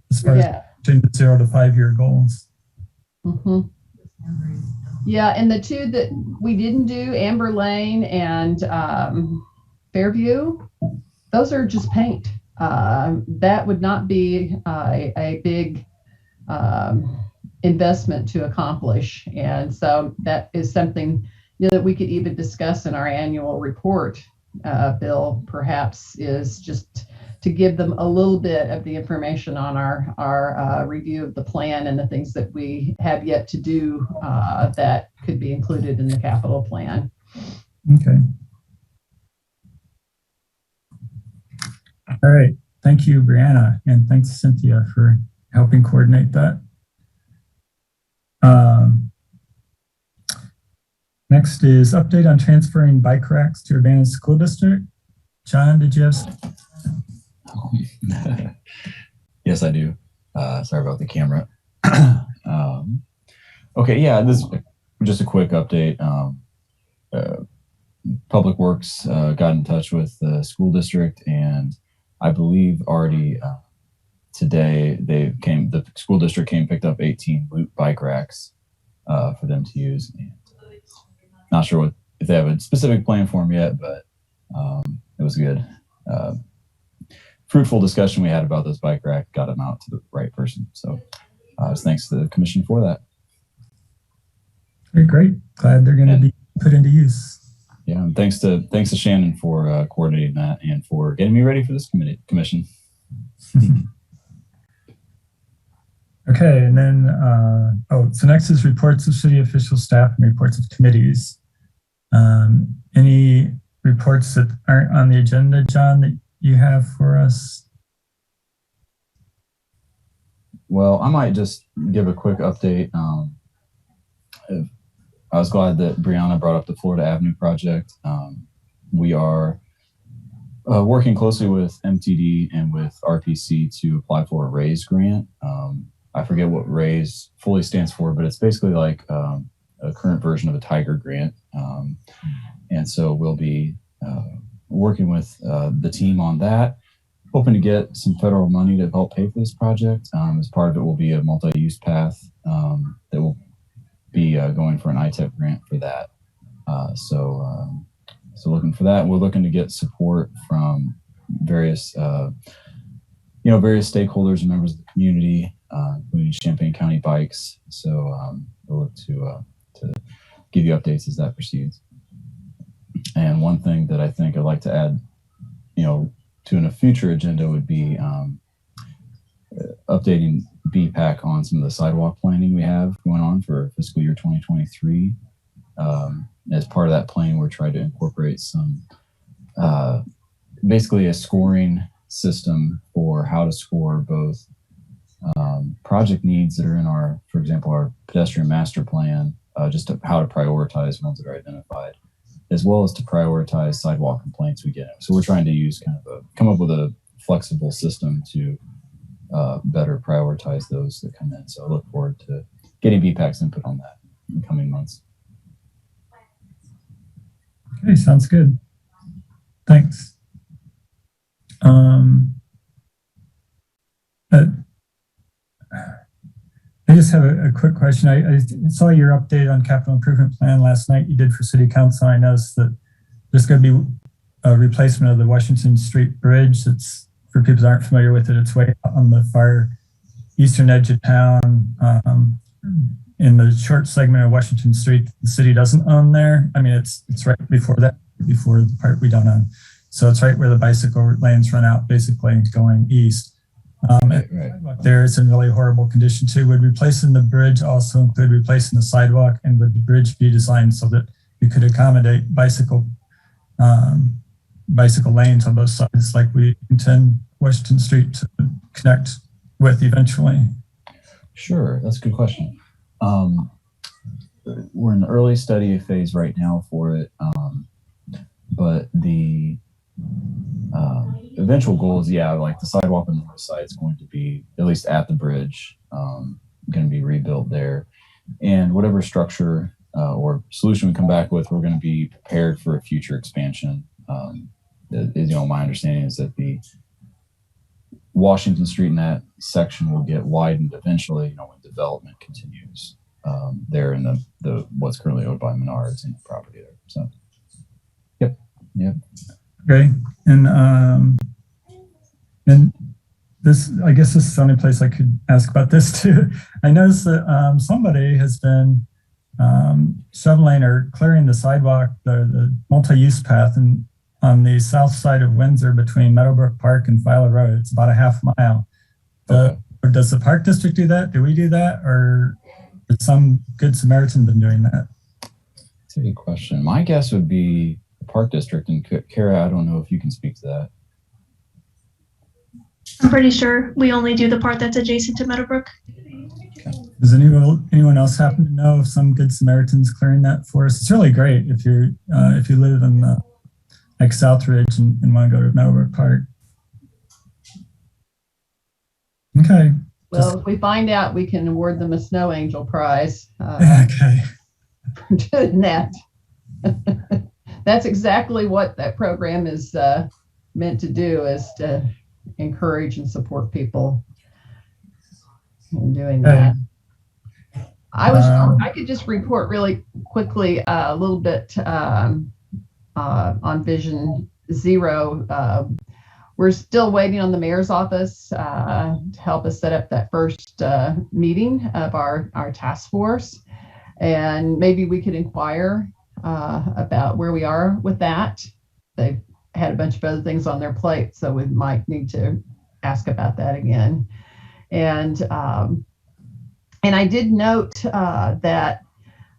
[SPEAKER 1] as far as the 0 to 5 year goals.
[SPEAKER 6] Mm-hmm. Yeah, and the two that we didn't do, Amber Lane and Fairview, those are just paint. That would not be a big investment to accomplish. And so that is something that we could even discuss in our annual report, Bill, perhaps, is just to give them a little bit of the information on our review of the plan and the things that we have yet to do that could be included in the capital plan.
[SPEAKER 1] Okay. All right. Thank you, Brianna, and thanks, Cynthia, for helping coordinate that. Next is update on transferring bike racks to Urbana School District. John, did you have something?
[SPEAKER 10] Yes, I do. Sorry about the camera. Okay, yeah, this is just a quick update. Public Works got in touch with the school district, and I believe already today the school district picked up 18 loop bike racks for them to use. And not sure if they have a specific plan for them yet, but it was good. Fruitful discussion we had about this bike rack got them out to the right person. So thanks to the commission for that.
[SPEAKER 1] Very great. Glad they're going to be put into use.
[SPEAKER 10] Yeah, and thanks to Shannon for coordinating that and for getting me ready for this commission.
[SPEAKER 1] Okay, and then so next is reports of city official staff and reports of committees. Any reports that aren't on the agenda, John, that you have for us?
[SPEAKER 10] Well, I might just give a quick update. I was glad that Brianna brought up the Florida Avenue project. We are working closely with MTD and with RPC to apply for a RAISE grant. I forget what RAISE fully stands for, but it's basically like a current version of a Tiger grant. And so we'll be working with the team on that, hoping to get some federal money to help pay for this project. As part of it will be a multi-use path that will be going for an ITEP grant for that. So looking for that. We're looking to get support from various various stakeholders and members of the community, including Champaign County Bikes. So we'll look to give you updates as that proceeds. And one thing that I think I'd like to add, to a future agenda would be updating BPAC on some of the sidewalk planning we have going on for fiscal year 2023. As part of that planning, we're trying to incorporate some, basically a scoring system for how to score both project needs that are in for example, our pedestrian master plan, just how to prioritize ones that are identified, as well as to prioritize sidewalk complaints we get. So we're trying to use come up with a flexible system to better prioritize those that come in. So I look forward to getting BPAC's input on that in the coming months.
[SPEAKER 1] Okay, sounds good. Thanks. I just have a quick question. I saw your update on capital improvement plan last night you did for city council. I noticed that there's going to be a replacement of the Washington Street Bridge. It's, for people that aren't familiar with it, it's way out on the far eastern edge of town, in the short segment of Washington Street the city doesn't own there. I mean, it's right before that, before the part we don't own. So it's right where the bicycle lanes run out, basically going east.
[SPEAKER 10] Right.
[SPEAKER 1] There, it's in really horrible condition too. Would replacing the bridge also include replacing the sidewalk, and would the bridge be designed so that you could accommodate bicycle lanes on both sides, like we intend Washington Street to connect with eventually?
[SPEAKER 10] Sure, that's a good question. We're in the early study phase right now for it, but the eventual goal is, like the sidewalk on the north side is going to be, at least at the bridge, going to be rebuilt there. And whatever structure or solution we come back with, we're going to be prepared for a future expansion. My understanding is that the Washington Street in that section will get widened eventually, when development continues there in the what's currently owned by Menards and the property there. So, yep.
[SPEAKER 1] Okay, and this, I guess this is the only place I could ask about this too. I noticed that somebody has been shoveling or clearing the sidewalk, the multi-use path, and on the south side of Windsor between Meadowbrook Park and Fowler Road. It's about a half mile. Does the Park District do that? Do we do that? Or has some Good Samaritan been doing that?
[SPEAKER 10] That's a good question. My guess would be the Park District. And Kara, I don't know if you can speak to that.
[SPEAKER 12] I'm pretty sure we only do the part that's adjacent to Meadowbrook.
[SPEAKER 1] Okay. Does anyone else happen to know if some Good Samaritans clearing that for us? It's really great if you live in like Southridge and want to go to Meadowbrook Park. Okay.
[SPEAKER 6] Well, if we find out, we can award them a Snow Angel Prize.
[SPEAKER 1] Okay.
[SPEAKER 6] For doing that. That's exactly what that program is meant to do, is to encourage and support people in doing that. I could just report really quickly a little bit on Vision Zero. We're still waiting on the mayor's office to help us set up that first meeting of our task force. And maybe we could inquire about where we are with that. They've had a bunch of other things on their plate, so we might need to ask about that again. And I did note that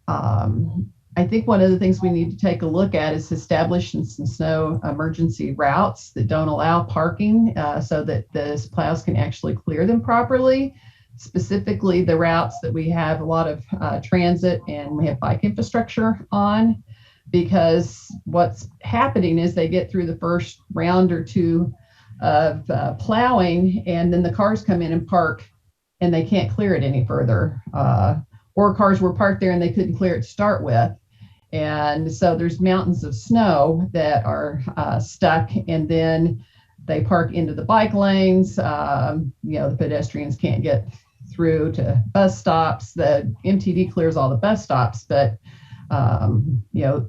[SPEAKER 6] I think one of the things we need to take a look at is establishing some snow emergency routes that don't allow parking, so that the plows can actually clear them properly. Specifically, the routes that we have a lot of transit and we have bike infrastructure on, because what's happening is they get through the first round or two of plowing, and then the cars come in and park and they can't clear it any further. Or cars were parked there and they couldn't clear it to start with. And so there's mountains of snow that are stuck, and then they park into the bike lanes. The pedestrians can't get through to bus stops. The MTD clears all the bus stops, but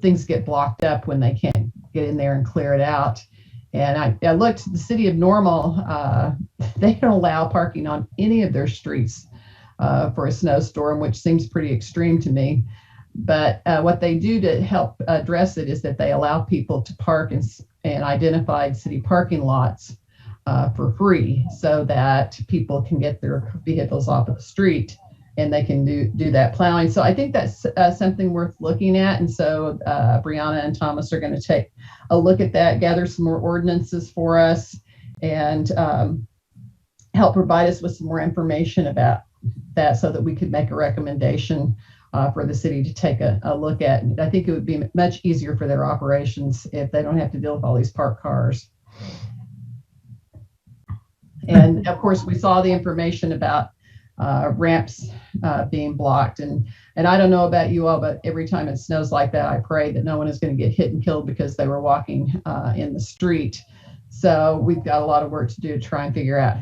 [SPEAKER 6] things get blocked up when they can't get in there and clear it out. And I looked, the city of Normal, they don't allow parking on any of their streets for a snowstorm, which seems pretty extreme to me. But what they do to help address it is that they allow people to park in identified city parking lots for free, so that people can get their vehicles off of the street and they can do that plowing. So I think that's something worth looking at. And so Brianna and Thomas are going to take a look at that, gather some more ordinances for us, and help provide us with some more information about that, so that we could make a recommendation for the city to take a look at. And I think it would be much easier for their operations if they don't have to deal with all these parked cars. And of course, we saw the information about ramps being blocked. And I don't know about you all, but every time it snows like that, I pray that no one is going to get hit and killed because they were walking in the street. So we've got a lot of work to do to try and figure out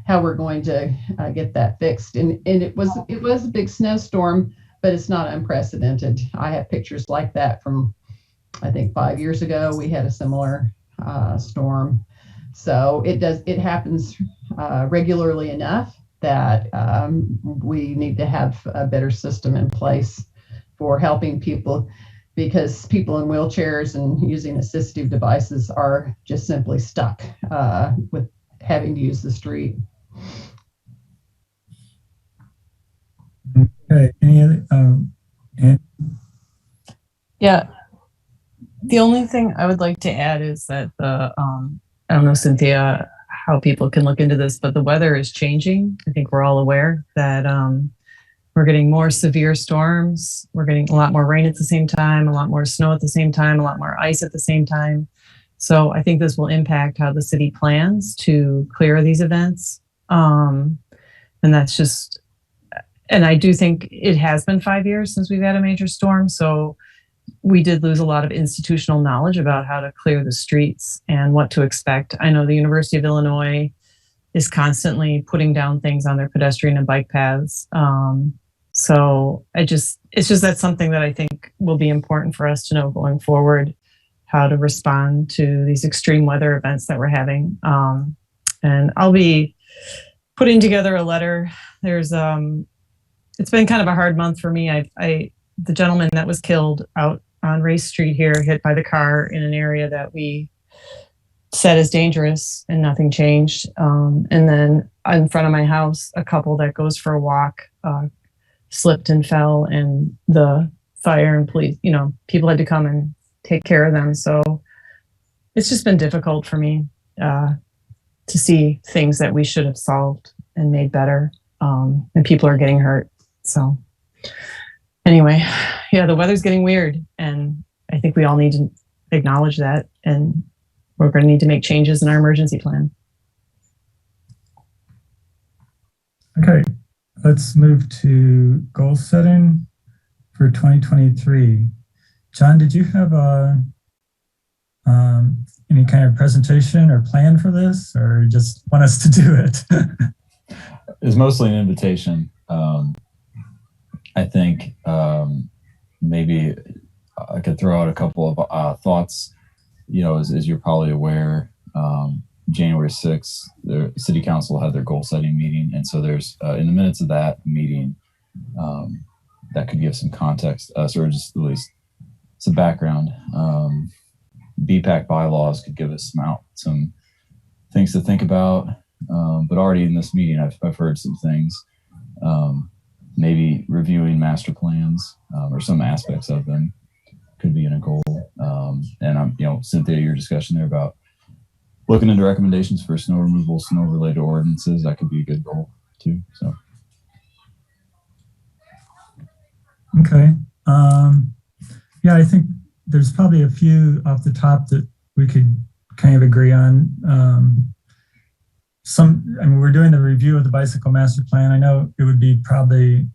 [SPEAKER 6] how we're going to get that fixed. And it was a big snowstorm, but it's not unprecedented. I have pictures like that from, I think, 5 years ago. We had a similar storm. So it happens regularly enough that we need to have a better system in place for helping people, because people in wheelchairs and using assistive devices are just simply stuck with having to use the street.
[SPEAKER 1] Okay. Any other?
[SPEAKER 13] Yeah. The only thing I would like to add is that I don't know, Cynthia, how people can look into this, but the weather is changing. I think we're all aware that we're getting more severe storms. We're getting a lot more rain at the same time, a lot more snow at the same time, a lot more ice at the same time. So I think this will impact how the city plans to clear these events. And that's just, and I do think it has been 5 years since we've had a major storm. So we did lose a lot of institutional knowledge about how to clear the streets and what to expect. I know the University of Illinois is constantly putting down things on their pedestrian and bike paths. So it's just that's something that I think will be important for us to know going forward, how to respond to these extreme weather events that we're having. And I'll be putting together a letter. There's it's been kind of a hard month for me. The gentleman that was killed out on Race Street here, hit by the car in an area that we said is dangerous, and nothing changed. And then in front of my house, a couple that goes for a walk slipped and fell, and the fire and police, people had to come and take care of them. So it's just been difficult for me to see things that we should have solved and made better, and people are getting hurt. So anyway, yeah, the weather's getting weird, and I think we all need to acknowledge that, and we're going to need to make changes in our emergency plan.
[SPEAKER 1] Okay, let's move to goal setting for 2023. John, did you have any kind of presentation or plan for this, or just want us to do it?
[SPEAKER 10] It's mostly an invitation. I think maybe I could throw out a couple of thoughts. As you're probably aware, January 6th, the City Council had their goal setting meeting. And so there's, in the minutes of that meeting, that could give some context, or just at least some background. BPAC bylaws could give us some things to think about. But already in this meeting, I've heard some things. Maybe reviewing master plans or some aspects of them could be in a goal. And Cynthia, your discussion there about looking into recommendations for snow removal, snow related ordinances, that could be a good goal too. So.
[SPEAKER 1] Okay. Yeah, I think there's probably a few off the top that we could kind of agree on. We're doing the review of the bicycle master plan. I know it would be probably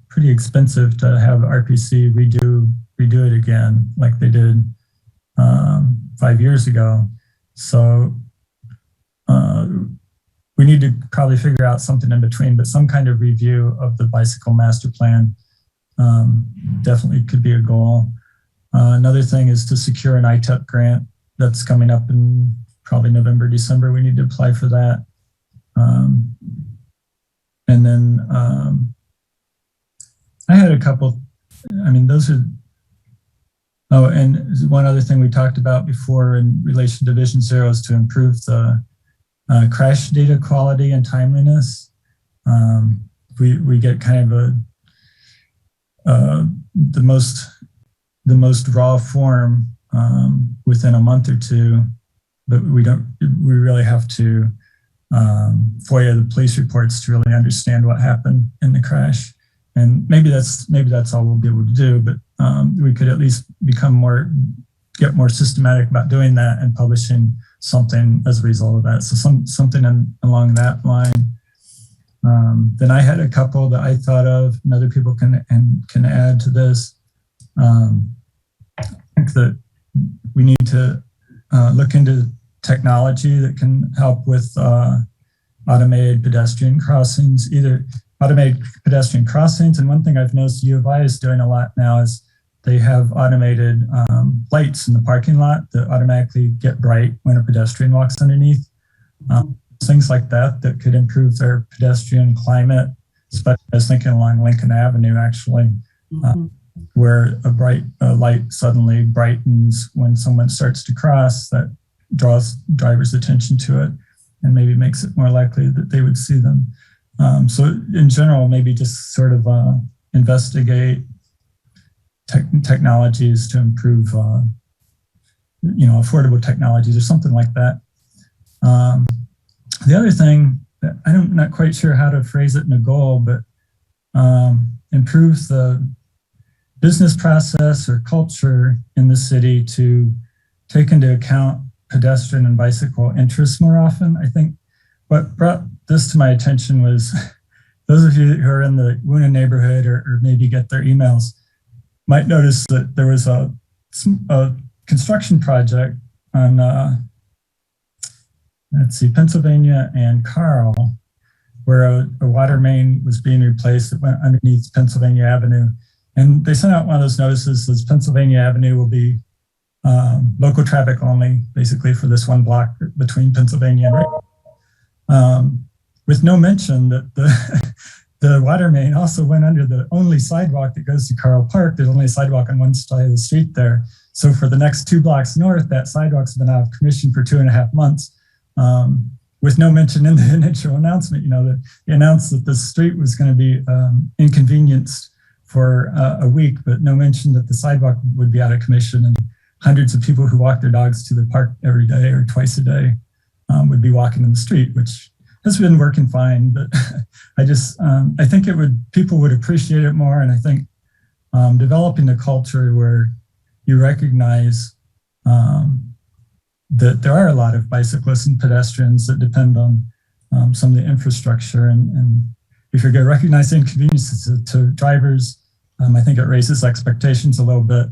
[SPEAKER 1] pretty expensive to have RPC redo it again, like they did 5 years ago. So we need to probably figure out something in between, but some kind of review of the bicycle master plan definitely could be a goal. Another thing is to secure an ITEP grant that's coming up in probably November, December. We need to apply for that. And then I had a couple, those are, and one other thing we talked about before in relation to Vision Zero is to improve the crash data quality and timeliness. We get kind of the most raw form within a month or two, but we really have to FOIA the police reports to really understand what happened in the crash. And maybe that's all we'll be able to do, but we could at least get more systematic about doing that and publishing something as a result of that. So something along that line. Then I had a couple that I thought of, and other people can add to this. I think that we need to look into technology that can help with automated pedestrian crossings, either automated pedestrian crossings. And one thing I've noticed U of I is doing a lot now is they have automated lights in the parking lot that automatically get bright when a pedestrian walks underneath. Things like that that could improve their pedestrian climate, especially I was thinking along Lincoln Avenue, actually, where a bright light suddenly brightens when someone starts to cross. That draws drivers' attention to it and maybe makes it more likely that they would see them. So in general, maybe just sort of investigate technologies to improve, affordable technologies or something like that. The other thing, that I'm not quite sure how to phrase it in a goal, but improve the business process or culture in the city to take into account pedestrian and bicycle interests more often. I think what brought this to my attention was those of you who are in the Woona neighborhood or maybe get their emails might notice that there was a construction project on, Pennsylvania and Carl, where a water main was being replaced that went underneath Pennsylvania Avenue. And they sent out one of those notices that says Pennsylvania Avenue will be local traffic only, basically for this one block between Pennsylvania and with no mention that the water main also went under the only sidewalk that goes to Carl Park. There's only a sidewalk on one side of the street there. So for the next 2 blocks north, that sidewalk's been out of commission for 2.5 months. With no mention in the initial announcement, they announced that the street was going to be inconvenienced for a week, but no mention that the sidewalk would be out of commission, and hundreds of people who walk their dogs to the park every day or twice a day would be walking in the street, which has been working fine. But I think people would appreciate it more. And I think developing a culture where you recognize that there are a lot of bicyclists and pedestrians that depend on some of the infrastructure. And if you're going to recognize the inconveniences to drivers, I think it raises expectations a little bit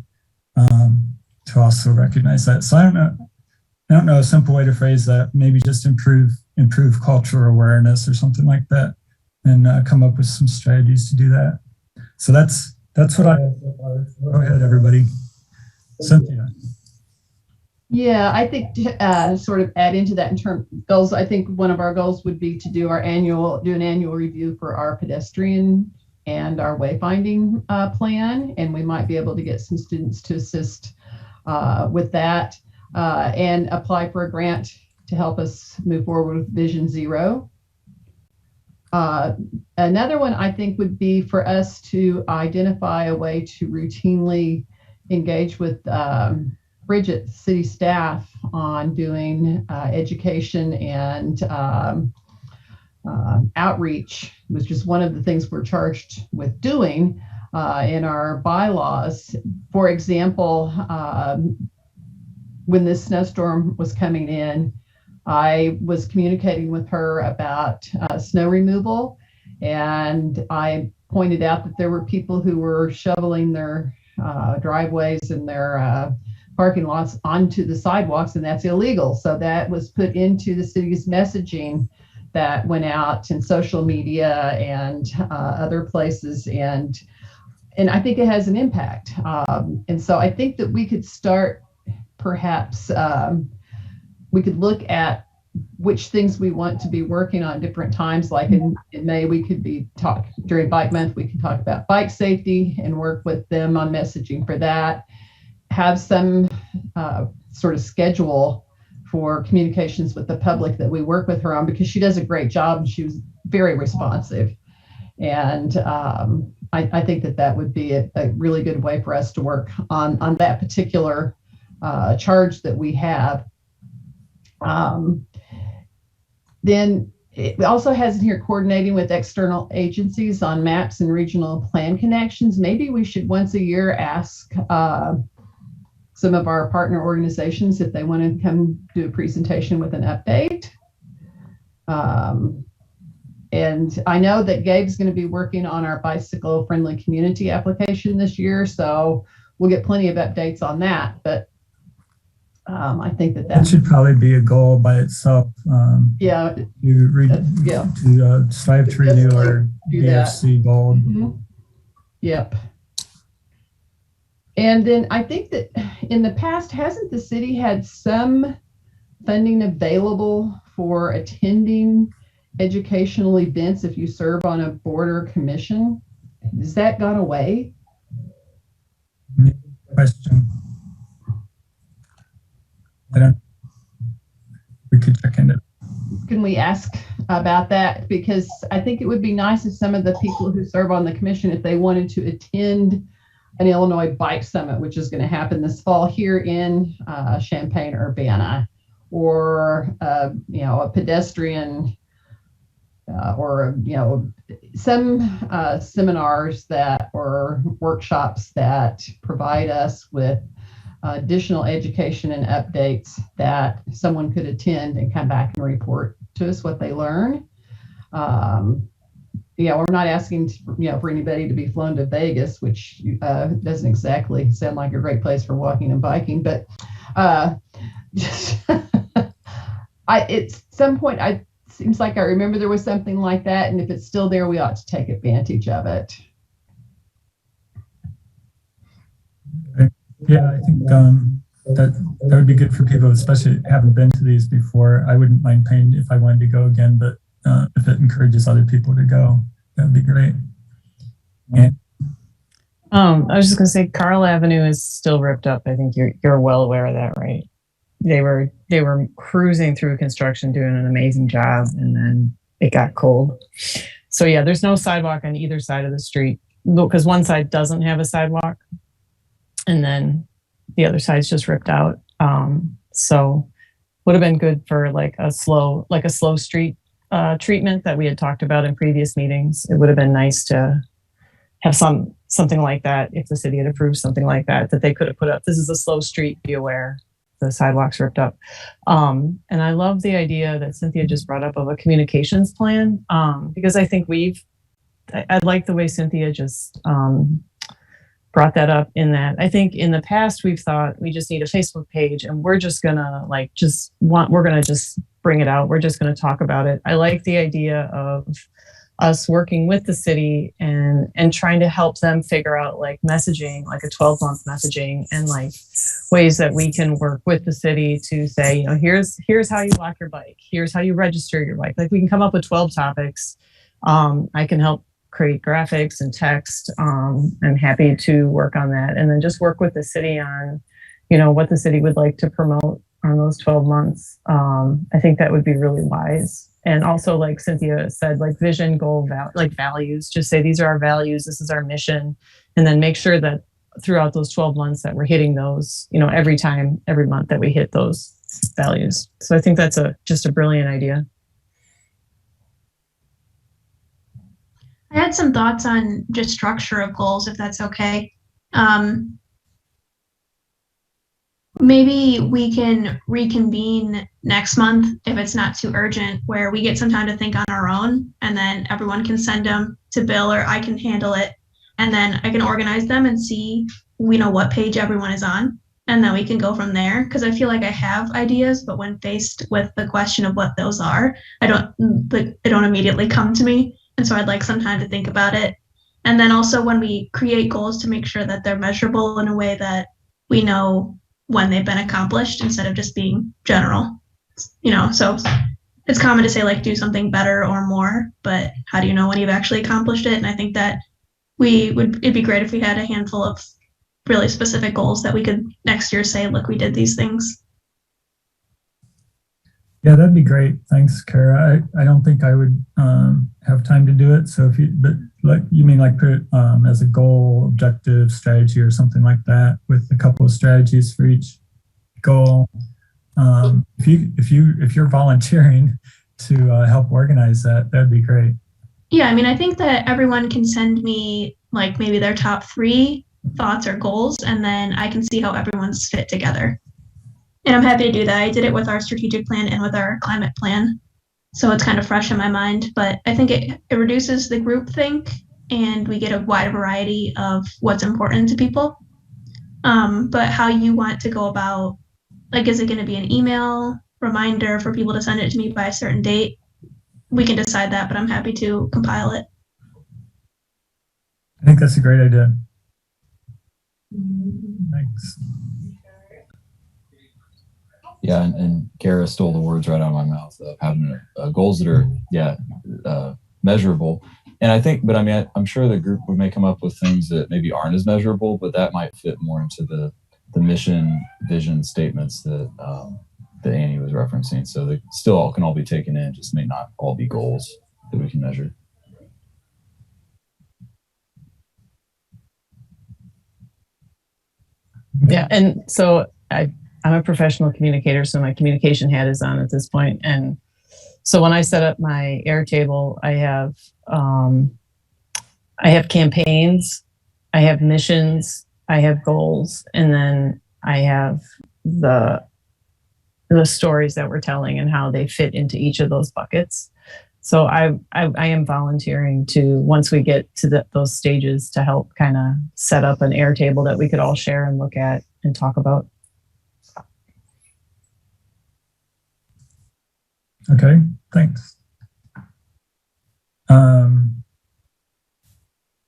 [SPEAKER 1] to also recognize that. So I don't know a simple way to phrase that. Maybe just improve cultural awareness or something like that, and come up with some strategies to do that. So that's what I have so far. Go ahead, everybody. Cynthia.
[SPEAKER 6] Yeah, I think sort of add into that in terms of goals. I think one of our goals would be to do an annual review for our pedestrian and our wayfinding plan, and we might be able to get some students to assist with that and apply for a grant to help us move forward with Vision Zero. Another one I think would be for us to identify a way to routinely engage with Bridget, city staff, on doing education and outreach, which is one of the things we're charged with doing in our bylaws. For example, when this snowstorm was coming in, I was communicating with her about snow removal, and I pointed out that there were people who were shoveling their driveways and their parking lots onto the sidewalks, and that's illegal. So that was put into the city's messaging that went out in social media and other places, and I think it has an impact. And so I think that we could start, perhaps we could look at which things we want to be working on different times. Like in May, we could be during Bike Month, we can talk about bike safety and work with them on messaging for that. Have some sort of schedule for communications with the public that we work with her on, because she does a great job and she was very responsive. And I think that would be a really good way for us to work on that particular charge that we have. Then it also has in here coordinating with external agencies on maps and regional plan connections. Maybe we should once a year ask some of our partner organizations if they want to come do a presentation with an update. And I know that Gabe's going to be working on our bicycle friendly community application this year, so we'll get plenty of updates on that. But I think that
[SPEAKER 1] That should probably be a goal by itself.
[SPEAKER 6] yeah,
[SPEAKER 1] To strive to renew our
[SPEAKER 6] do that.
[SPEAKER 1] DFC goal.
[SPEAKER 6] Yep. And then I think that in the past, hasn't the city had some funding available for attending educational events if you serve on a board or commission? Has that gone away?
[SPEAKER 1] Question. I don't. We could check into.
[SPEAKER 6] Can we ask about that? Because I think it would be nice if some of the people who serve on the commission, if they wanted to attend an Illinois Bike Summit, which is going to happen this fall here in Champaign-Urbana, or a pedestrian, or some seminars that or workshops that provide us with additional education and updates that someone could attend and come back and report to us what they learn. We're not asking for anybody to be flown to Vegas, which doesn't exactly sound like a great place for walking and biking, but at some point, seems like I remember there was something like that, and if it's still there, we ought to take advantage of it.
[SPEAKER 1] Yeah, I think that would be good for people, especially who haven't been to these before. I wouldn't mind paying if I wanted to go again, but if it encourages other people to go, that would be great. And
[SPEAKER 13] I was just going to say, Carl Avenue is still ripped up. I think you're well aware of that, right? They were cruising through construction, doing an amazing job, and then it got cold. So yeah, there's no sidewalk on either side of the street because one side doesn't have a sidewalk, and then the other side's just ripped out. So would have been good for like a slow street treatment that we had talked about in previous meetings. It would have been nice to have something like that if the city had approved something like that they could have put up. This is a slow street, be aware. The sidewalks ripped up. And I love the idea that Cynthia just brought up of a communications plan, because I think I like the way Cynthia just brought that up in that I think in the past we've thought we just need a Facebook page and we're just gonna we're gonna just bring it out. We're just gonna talk about it. I like the idea of us working with the city and trying to help them figure out like messaging, like a 12-month messaging, and like ways that we can work with the city to say, here's how you lock your bike, here's how you register your bike. Like we can come up with 12 topics. I can help create graphics and text. I'm happy to work on that, and then just work with the city on, what the city would like to promote on those 12 months. I think that would be really wise. And also, like Cynthia said, like vision, goal, values, just say these are our values, this is our mission, and then make sure that throughout those 12 months that we're hitting those, every month that we hit those values. So I think that's just a brilliant idea.
[SPEAKER 12] I had some thoughts on just structure of goals, if that's okay. Maybe we can reconvene next month if it's not too urgent, where we get some time to think on our own, and then everyone can send them to Bill or I can handle it. And then I can organize them and see, what page everyone is on. And then we can go from there. Because I feel like I have ideas, but when faced with the question of what those are, they don't immediately come to me. And so I'd like some time to think about it. And then also when we create goals, to make sure that they're measurable in a way that we know when they've been accomplished instead of just being general, so it's common to say like do something better or more, but how do you know when you've actually accomplished it? And I think that it'd be great if we had a handful of really specific goals that we could next year say, look, we did these things.
[SPEAKER 1] Yeah, that'd be great. Thanks, Kara. I don't think I would have time to do it. So you mean put it as a goal, objective, strategy, or something like that, with a couple of strategies for each goal. If you're volunteering to help organize that, that'd be great.
[SPEAKER 12] Yeah, I think that everyone can send me like maybe their top 3 thoughts or goals, and then I can see how everyone's fit together. And I'm happy to do that. I did it with our strategic plan and with our climate plan. So it's kind of fresh in my mind, but I think it reduces the groupthink and we get a wide variety of what's important to people. But how you want to go about Like, is it going to be an email reminder for people to send it to me by a certain date? We can decide that, but I'm happy to compile it.
[SPEAKER 1] I think that's a great idea. Thanks.
[SPEAKER 10] Yeah, and Kara stole the words right out of my mouth of having goals that are measurable. And I think, but I mean, I'm sure the group may come up with things that maybe aren't as measurable, but that might fit more into the mission, vision statements that that Annie was referencing. So they still all can all be taken in, just may not all be goals that we can measure.
[SPEAKER 13] Yeah, and so I'm a professional communicator, so my communication hat is on at this point. And so when I set up my Airtable, I have campaigns, I have missions, I have goals, and then I have the stories that we're telling and how they fit into each of those buckets. So I am volunteering to, once we get to those stages, to help kind of set up an Airtable that we could all share and look at and talk about.
[SPEAKER 1] Okay, thanks.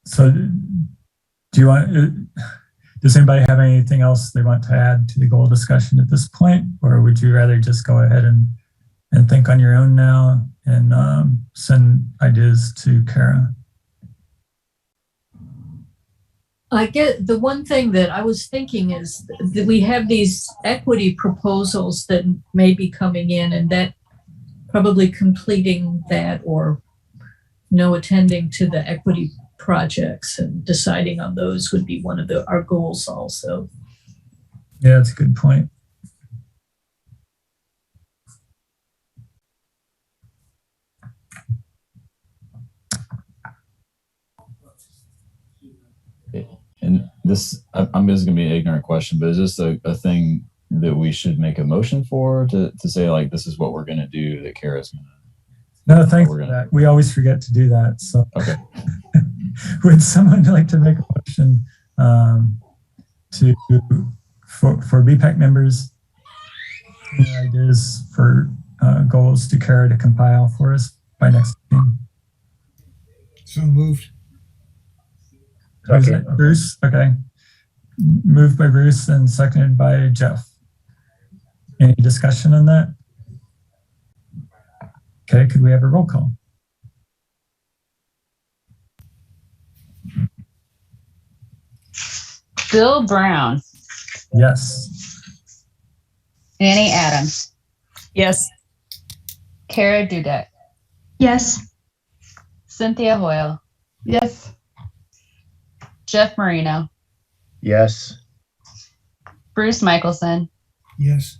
[SPEAKER 1] So do you want, does anybody have anything else they want to add to the goal discussion at this point? Or would you rather just go ahead and think on your own now and send ideas to Kara?
[SPEAKER 8] I get the one thing that I was thinking is that we have these equity proposals that may be coming in, and that probably completing that or no attending to the equity projects and deciding on those would be one of our goals also.
[SPEAKER 1] Yeah, that's a good point.
[SPEAKER 10] And this, I'm just going to be an ignorant question, but is this a thing that we should make a motion for to say, like, this is what we're going to do, that Kara's going to?
[SPEAKER 1] No, thanks for that. We always forget to do that. So,
[SPEAKER 10] okay.
[SPEAKER 1] Would someone like to make a motion for BPAC members, ideas for goals to Kara to compile for us by next meeting?
[SPEAKER 7] So moved.
[SPEAKER 1] Okay. Bruce? Okay. Moved by Bruce and seconded by Jeff. Any discussion on that? Okay, could we have a roll call?
[SPEAKER 3] Bill Brown.
[SPEAKER 1] Yes.
[SPEAKER 3] Annie Adams.
[SPEAKER 13] Yes.
[SPEAKER 3] Kara Dudek.
[SPEAKER 12] Yes.
[SPEAKER 3] Cynthia Hoyle.
[SPEAKER 6] Yes.
[SPEAKER 3] Jeff Marino.
[SPEAKER 9] Yes.
[SPEAKER 3] Bruce Michelson.
[SPEAKER 7] Yes.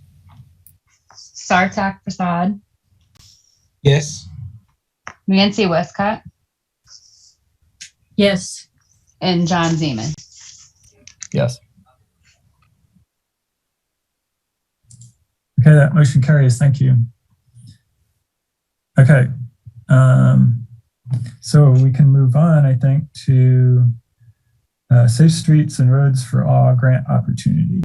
[SPEAKER 3] Sartak Prasad.
[SPEAKER 4] Yes.
[SPEAKER 3] Nancy Westcott.
[SPEAKER 8] Yes.
[SPEAKER 3] And John Zeman.
[SPEAKER 10] Yes.
[SPEAKER 1] Okay, that motion carries. Thank you. Okay. So we can move on, I think, to Safe Streets and Roads for All grant opportunity.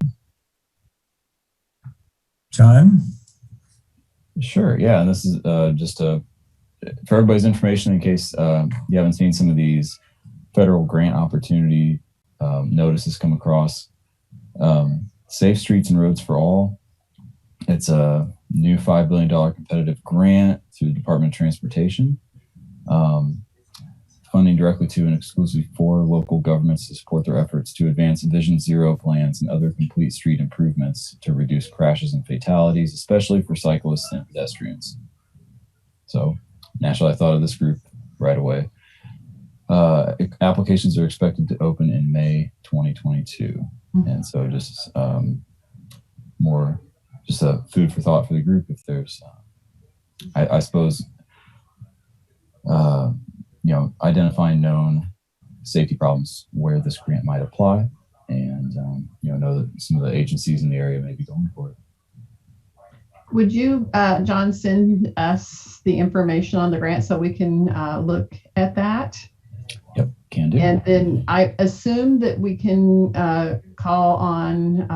[SPEAKER 1] John?
[SPEAKER 10] Sure. Yeah. And this is just for everybody's information, in case you haven't seen some of these federal grant opportunity notices come across. Safe Streets and Roads for All. It's a new $5 billion competitive grant through the Department of Transportation, funding directly to and exclusively for local governments to support their efforts to advance Vision Zero plans and other complete street improvements to reduce crashes and fatalities, especially for cyclists and pedestrians. So naturally, I thought of this group right away. Applications are expected to open in May 2022. And so just more just a food for thought for the group. If there's, I suppose, identifying known safety problems where this grant might apply, and know that some of the agencies in the area may be going for it.
[SPEAKER 6] Would you, John, send us the information on the grant so we can look at that?
[SPEAKER 10] Yep, Can do.
[SPEAKER 6] And then I assume that we can call on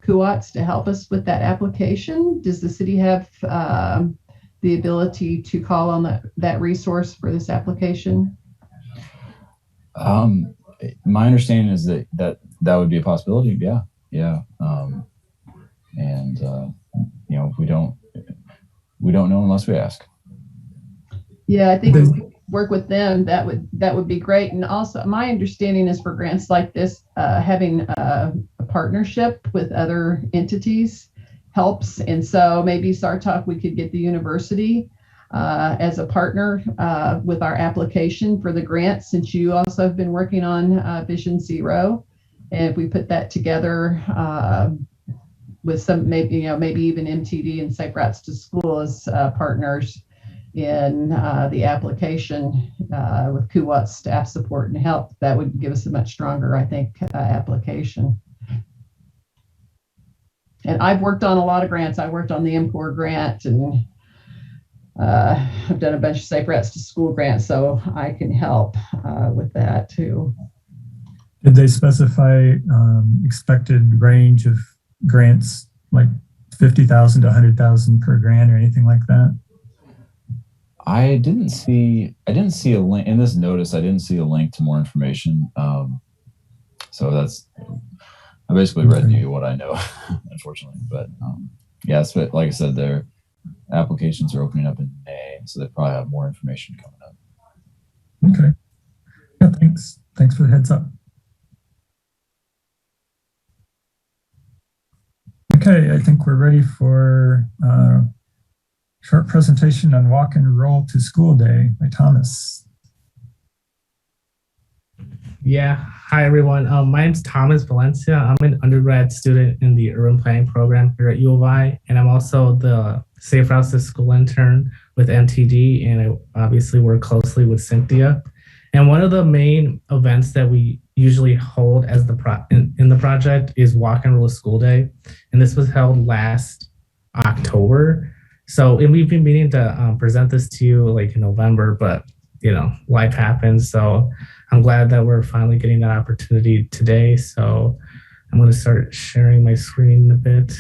[SPEAKER 6] Kuwats to help us with that application. Does the city have the ability to call on that resource for this application?
[SPEAKER 10] My understanding is that would be a possibility. Yeah. And we don't know unless we ask.
[SPEAKER 6] Yeah, I think if we work with them, that would be great. And also, my understanding is for grants like this, having a partnership with other entities helps. And so maybe Sartok, we could get the university as a partner with our application for the grant, since you also have been working on Vision Zero. And if we put that together with some, maybe even MTD and Safe Routes to School as partners in the application with Kuwat staff support and help, that would give us a much stronger, I think, application. And I've worked on a lot of grants. I worked on the MCOR grant, and I've done a bunch of Safe Routes to School grants, so I can help with that too.
[SPEAKER 1] Did they specify expected range of grants, like 50,000 to 100,000 per grant or anything like that?
[SPEAKER 10] I didn't see a link in this notice. I didn't see a link to more information. So I basically read you what I know, unfortunately. But yes, but like I said, their applications are opening up in May, so they probably have more information coming up.
[SPEAKER 1] Okay. Yeah, thanks. Thanks for the heads up. Okay, I think we're ready for a short presentation on Walk and Roll to School Day by Thomas.
[SPEAKER 14] Yeah, hi everyone. My name's Thomas Valencia. I'm an undergrad student in the urban planning program here at U of I, and I'm also the Safe Routes to School intern with MTD, and I obviously work closely with Cynthia. And one of the main events that we usually hold as in the project is Walk and Roll to School Day, and this was held last October. So, and we've been meaning to present this to you like in November, but life happens. So I'm glad that we're finally getting that opportunity today. So I'm going to start sharing my screen a bit.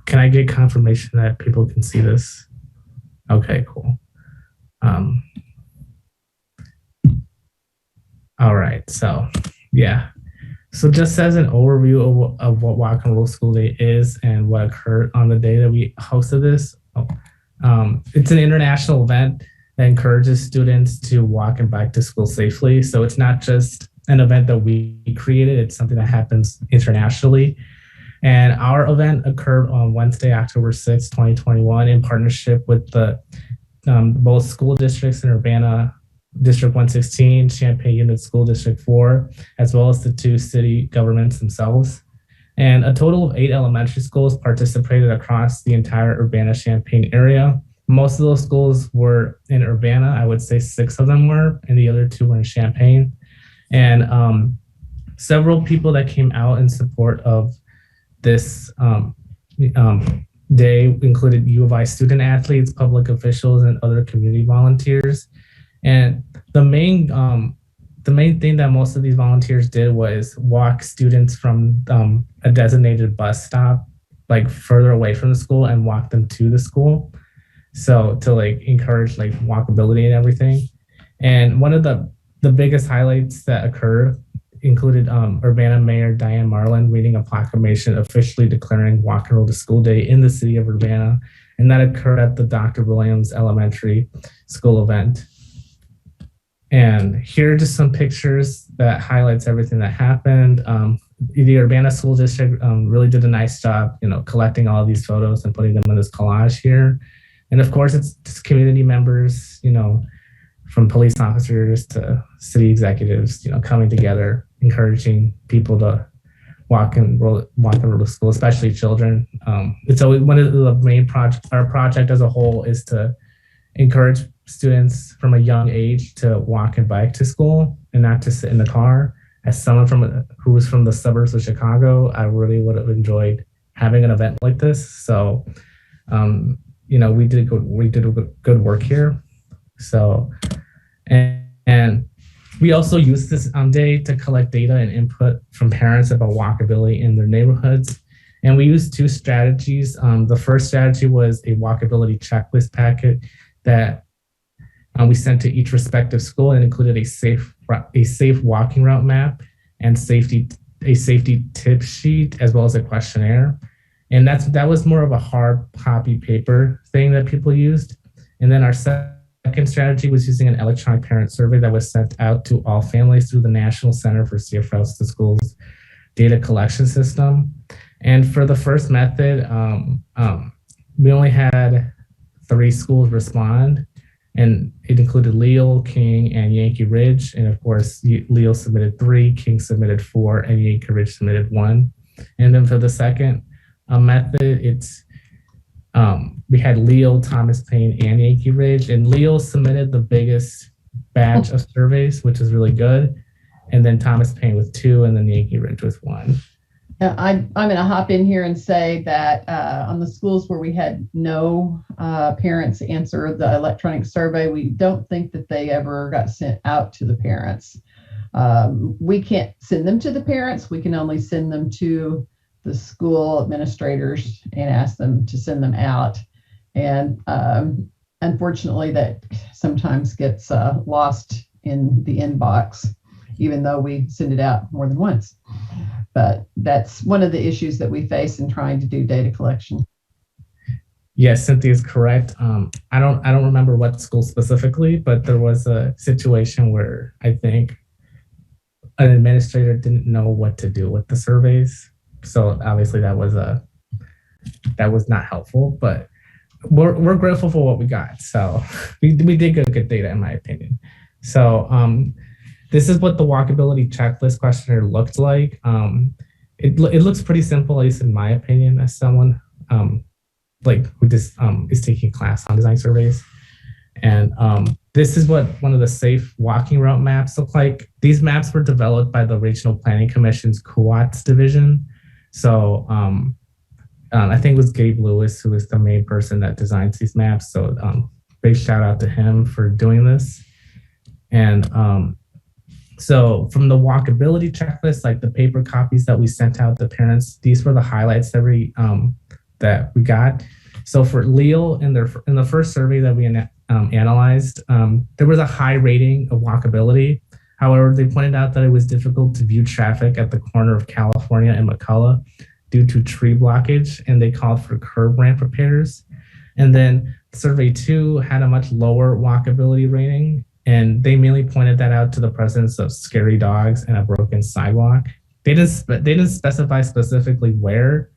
[SPEAKER 14] Can I get confirmation that people can see this? Okay, cool. All right, so yeah. So just as an overview of what Walk and Roll School Day is and what occurred on the day that we hosted this, it's an international event that encourages students to walk and bike to school safely. So it's not just an event that we created, it's something that happens internationally. And our event occurred on Wednesday, October 6, 2021, in partnership with the both school districts in Urbana, District 116, Champaign Unit School District 4, as well as the two city governments themselves. And a total of 8 elementary schools participated across the entire Urbana-Champaign area. Most of those schools were in Urbana. I would say 6 of them were, and the other 2 were in Champaign. And several people that came out in support of this day included U of I student athletes, public officials, and other community volunteers. And the main thing that most of these volunteers did was walk students from a designated bus stop, like further away from the school, and walk them to the school. So to like encourage like walkability and everything. And one of the biggest highlights that occurred included Urbana Mayor Diane Marlin reading a proclamation officially declaring Walk and Roll to School Day in the city of Urbana. And that occurred at the Dr. Williams Elementary School event. And here are just some pictures that highlights everything that happened. The Urbana School District really did a nice job, collecting all of these photos and putting them in this collage here. And of course, it's just community members, from police officers to city executives, coming together, encouraging people to walk and roll to school, especially children. It's always one of the main our project as a whole is to encourage students from a young age to walk and bike to school and not to sit in the car. As someone who was from the suburbs of Chicago, I really would have enjoyed having an event like this. So, we did good work here. So, and we also use this day to collect data and input from parents about walkability in their neighborhoods. And we used two strategies. The first strategy was a walkability checklist packet that we sent to each respective school and included a safe walking route map and a safety tip sheet, as well as a questionnaire. And that was more of a hard copy paper thing that people used. And then our second strategy was using an electronic parent survey that was sent out to all families through the National Center for Safe Routes to Schools data collection system. And for the first method, we only had 3 schools respond, and it included Leal, King, and Yankee Ridge. And of course, Leal submitted 3, King submitted 4, and Yankee Ridge submitted 1. And then for the second method, we had Leal, Thomas Paine, and Yankee Ridge. And Leal submitted the biggest batch of surveys, which is really good. And then Thomas Paine with 2, and then Yankee Ridge with 1.
[SPEAKER 6] I'm going to hop in here and say that on the schools where we had no parents answer the electronic survey, we don't think that they ever got sent out to the parents. We can't send them to the parents. We can only send them to the school administrators and ask them to send them out. And unfortunately, that sometimes gets lost in the inbox, even though we send it out more than once. But that's one of the issues that we face in trying to do data collection.
[SPEAKER 14] Yes, Cynthia is correct. I don't remember what school specifically, but there was a situation where I think an administrator didn't know what to do with the surveys. So obviously that was not helpful, but we're grateful for what we got. So we did get good data, in my opinion. So this is what the walkability checklist questionnaire looked like. It looks pretty simple, at least in my opinion, as someone who just is taking a class on design surveys. And this is what one of the safe walking route maps look like. These maps were developed by the Regional Planning Commission's CUATS division. So I think it was Gabe Lewis, who is the main person that designs these maps. So big shout out to him for doing this. And so from the walkability checklist, like the paper copies that we sent out to parents, these were the highlights that we got. So for Leal, in the first survey that we analyzed, there was a high rating of walkability. However, they pointed out that it was difficult to view traffic at the corner of California and McCullough due to tree blockage, and they called for curb ramp repairs. And then survey 2 had a much lower walkability rating, and they mainly pointed that out to the presence of scary dogs and a broken sidewalk. They didn't specify specifically where,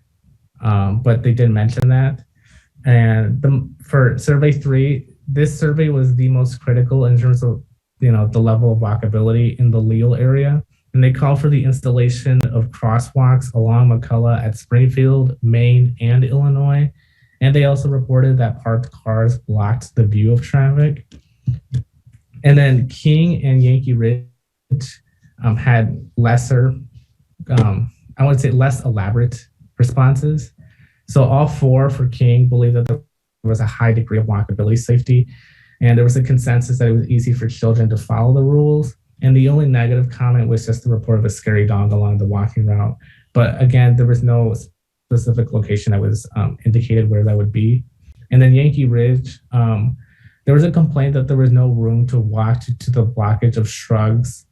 [SPEAKER 14] but they did mention that. And for survey 3, this survey was the most critical in terms of the level of walkability in the Leal area. And they called for the installation of crosswalks along McCullough at Springfield, Maine, and Illinois. And they also reported that parked cars blocked the view of traffic. And then King and Yankee Ridge had lesser, I would say less elaborate responses. So all 4 for King believe that there was a high degree of walkability safety. And there was a consensus that it was easy for children to follow the rules. And the only negative comment was just the report of a scary dog along the walking route. But again, there was no specific location that was indicated where that would be. And then Yankee Ridge, there was a complaint that there was no room to walk to the blockage of shrubs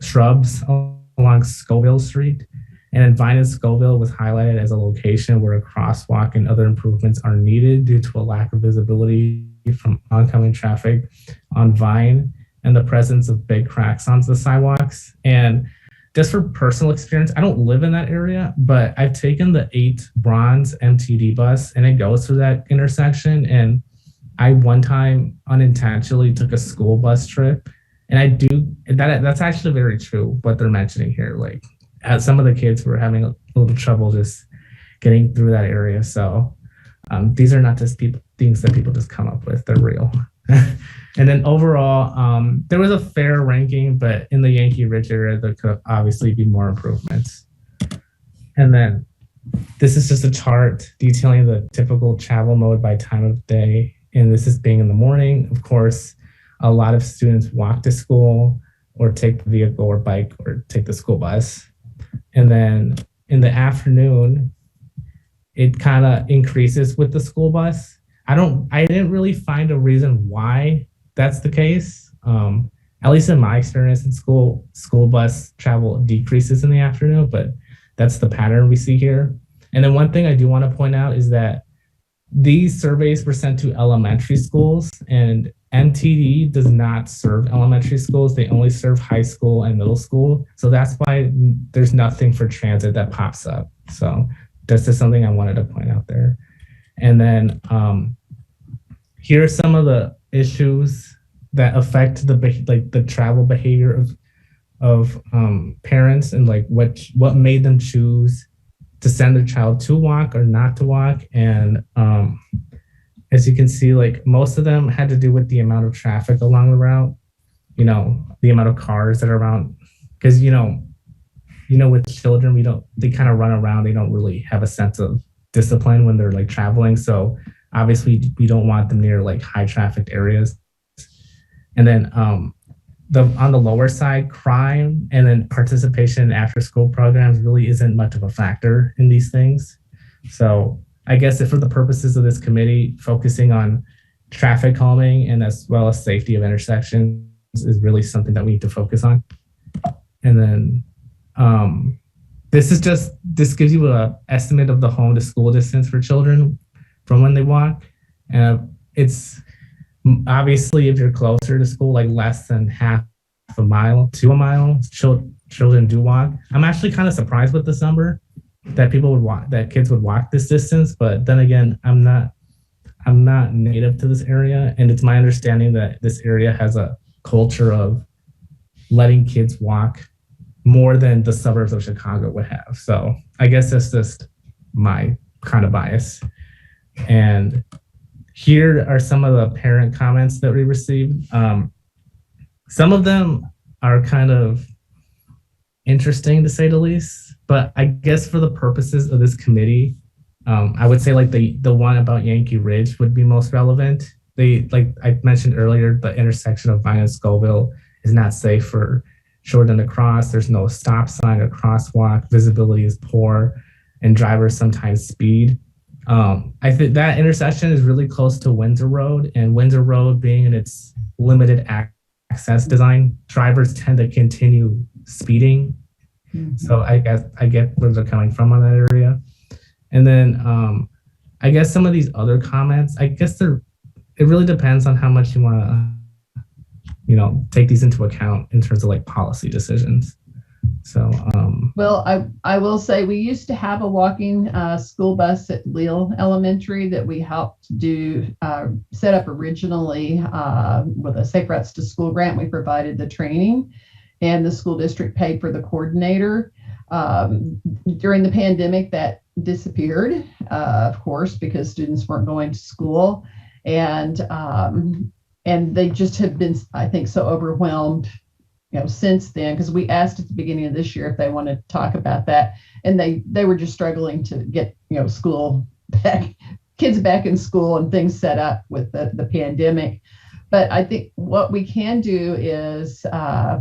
[SPEAKER 14] along Scoville Street. And then Vine and Scoville was highlighted as a location where a crosswalk and other improvements are needed due to a lack of visibility from oncoming traffic on Vine and the presence of big cracks on the sidewalks. And just for personal experience, I don't live in that area, but I've taken the 8 bronze MTD bus and it goes through that intersection. And I one time unintentionally took a school bus trip, and that's actually very true what they're mentioning here. Like some of the kids were having a little trouble just getting through that area. So these are not just things that people just come up with, they're real. And then overall, there was a fair ranking, but in the Yankee Ridge area, there could obviously be more improvements. And then this is just a chart detailing the typical travel mode by time of day. And this is being in the morning. Of course, a lot of students walk to school or take the vehicle or bike or take the school bus. And then in the afternoon, it kind of increases with the school bus. I didn't really find a reason why that's the case. At least in my experience in school bus travel decreases in the afternoon, but that's the pattern we see here. And then one thing I do want to point out is that these surveys were sent to elementary schools, and MTD does not serve elementary schools. They only serve high school and middle school. So that's why there's nothing for transit that pops up. So that's just something I wanted to point out there. And then here are some of the issues that affect the travel behavior of parents, and like what made them choose to send their child to walk or not to walk. And as you can see, like most of them had to do with the amount of traffic along the route, the amount of cars that are around, because with children, they kind of run around. They don't really have a sense of discipline when they're like traveling. So obviously we don't want them near like high trafficked areas. And then on the lower side, crime and then participation in after school programs really isn't much of a factor in these things. So I guess if for the purposes of this committee, focusing on traffic calming and as well as safety of intersections is really something that we need to focus on. And then this gives you an estimate of the home to school distance for children from when they walk. It's obviously if you're closer to school, like less than half a mile to a mile, children do walk. I'm actually kind of surprised with this number that kids would walk this distance. But then again, I'm not native to this area, and it's my understanding that this area has a culture of letting kids walk more than the suburbs of Chicago would have. So I guess that's just my kind of bias. And here are some of the parent comments that we received. Some of them are kind of interesting to say the least, but I guess for the purposes of this committee, I would say like the one about Yankee Ridge would be most relevant. Like I mentioned earlier, the intersection of Vine and Scoville is not safe for children to cross. There's no stop sign or crosswalk. Visibility is poor, and drivers sometimes speed. I think that intersection is really close to Windsor Road, and Windsor Road being in its limited access design, drivers tend to continue speeding. Mm-hmm. So I get where they're coming from on that area. And then I guess some of these other comments, I guess it really depends on how much you want to, take these into account in terms of like policy decisions. So,
[SPEAKER 6] well, I will say we used to have a walking school bus at Leal Elementary that we helped set up originally with a Safe Routes to School grant. We provided the training, and the school district paid for the coordinator. During the pandemic, that disappeared, of course, because students weren't going to school, and they just have been, I think, so overwhelmed since then, because we asked at the beginning of this year if they wanted to talk about that, and they were just struggling to get school back, kids back in school and things set up with the pandemic. But I think what we can do is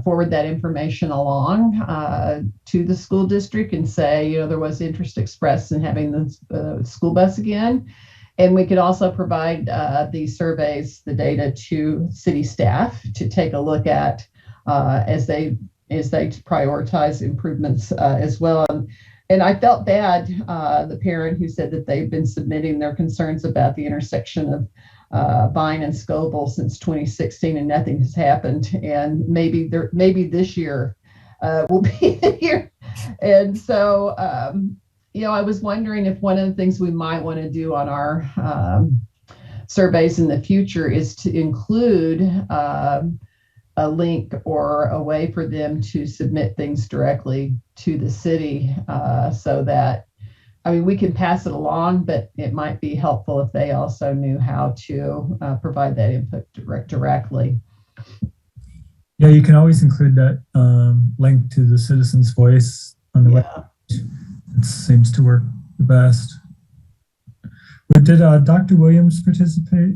[SPEAKER 6] forward that information along to the school district and say, there was interest expressed in having the school bus again. And we could also provide these surveys, the data, to city staff to take a look at as they prioritize improvements as well. And I felt bad, the parent who said that they've been submitting their concerns about the intersection of Vine and Scoville since 2016, and nothing has happened. And maybe this year will be the year. And so, I was wondering if one of the things we might want to do on our surveys in the future is to include a link or a way for them to submit things directly to the city, so that, we can pass it along, but it might be helpful if they also knew how to provide that input directly.
[SPEAKER 1] Yeah, you can always include that link to the citizen's voice on the webpage. It seems to work the best. But did Dr. Williams participate?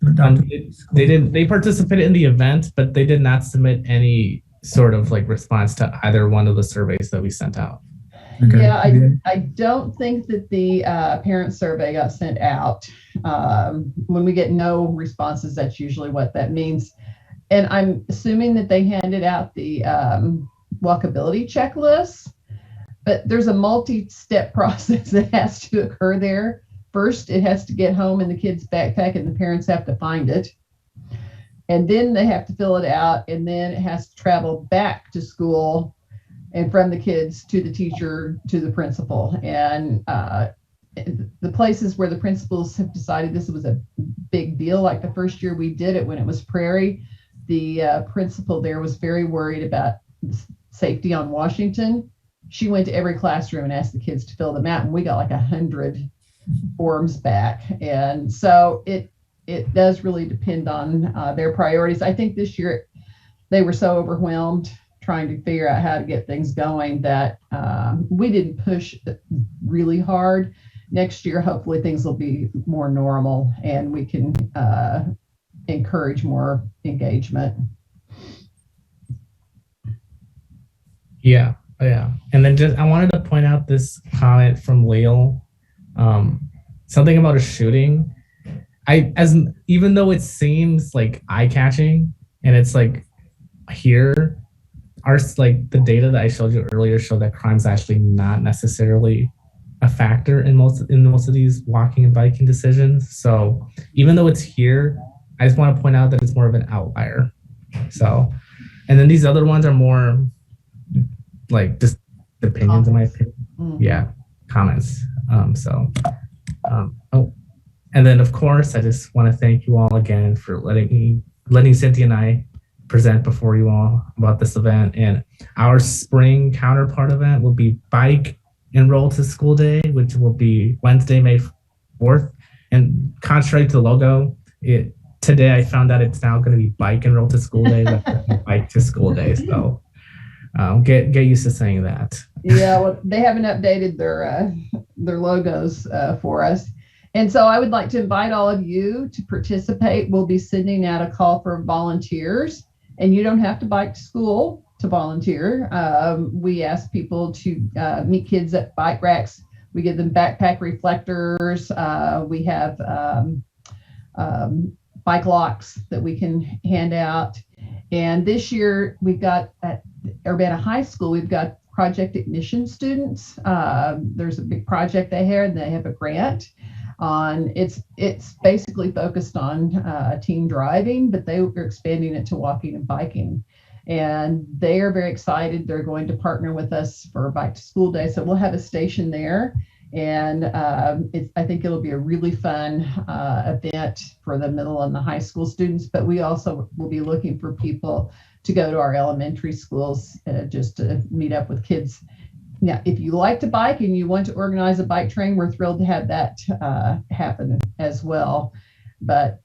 [SPEAKER 14] They participated in the event, but they did not submit any sort of like response to either one of the surveys that we sent out.
[SPEAKER 1] Okay.
[SPEAKER 6] Yeah, I don't think that the parent survey got sent out. When we get no responses, that's usually what that means. And I'm assuming that they handed out the walkability checklist, but there's a multi-step process that has to occur there. First, it has to get home in the kid's backpack and the parents have to find it. And then they have to fill it out, and then it has to travel back to school and from the kids to the teacher to the principal. And the places where the principals have decided this was a big deal, like the first year we did it when it was Prairie, the principal there was very worried about safety on Washington. She went to every classroom and asked the kids to fill them out, and we got like 100 forms back. And so it does really depend on their priorities. I think this year they were so overwhelmed trying to figure out how to get things going that we didn't push really hard. Next year, hopefully things will be more normal and we can encourage more engagement.
[SPEAKER 14] Yeah. And then I wanted to point out this comment from Leal, something about a shooting. Even though it seems like eye-catching and it's like here, the data that I showed you earlier showed that crime's actually not necessarily a factor in most of these walking and biking decisions. So even though it's here, I just want to point out that it's more of an outlier. So, and then these other ones are more like just opinions, in my opinion.
[SPEAKER 6] Mm-hmm.
[SPEAKER 14] Yeah, comments. And then of course, I just want to thank you all again for letting Cynthia and I present before you all about this event. And our spring counterpart event will be Bike Enroll to School Day, which will be Wednesday, May 4th. And contrary to the logo, today I found out it's now going to be Bike Enroll to School Day, rather than Bike to School Day. So get used to saying that.
[SPEAKER 6] Yeah, well, they haven't updated their logos for us. And so I would like to invite all of you to participate. We'll be sending out a call for volunteers, and you don't have to bike to school to volunteer. We ask people to meet kids at bike racks. We give them backpack reflectors. We have bike locks that we can hand out. And this year we've got at Urbana High School, we've got Project Ignition students. There's a big project they had, and they have a grant on it's basically focused on teen driving, but they're expanding it to walking and biking. And they are very excited. They're going to partner with us for Bike to School Day. So we'll have a station there. And I think it'll be a really fun event for the middle and the high school students. But we also will be looking for people to go to our elementary schools just to meet up with kids. Now, if you like to bike and you want to organize a bike train, we're thrilled to have that happen as well. But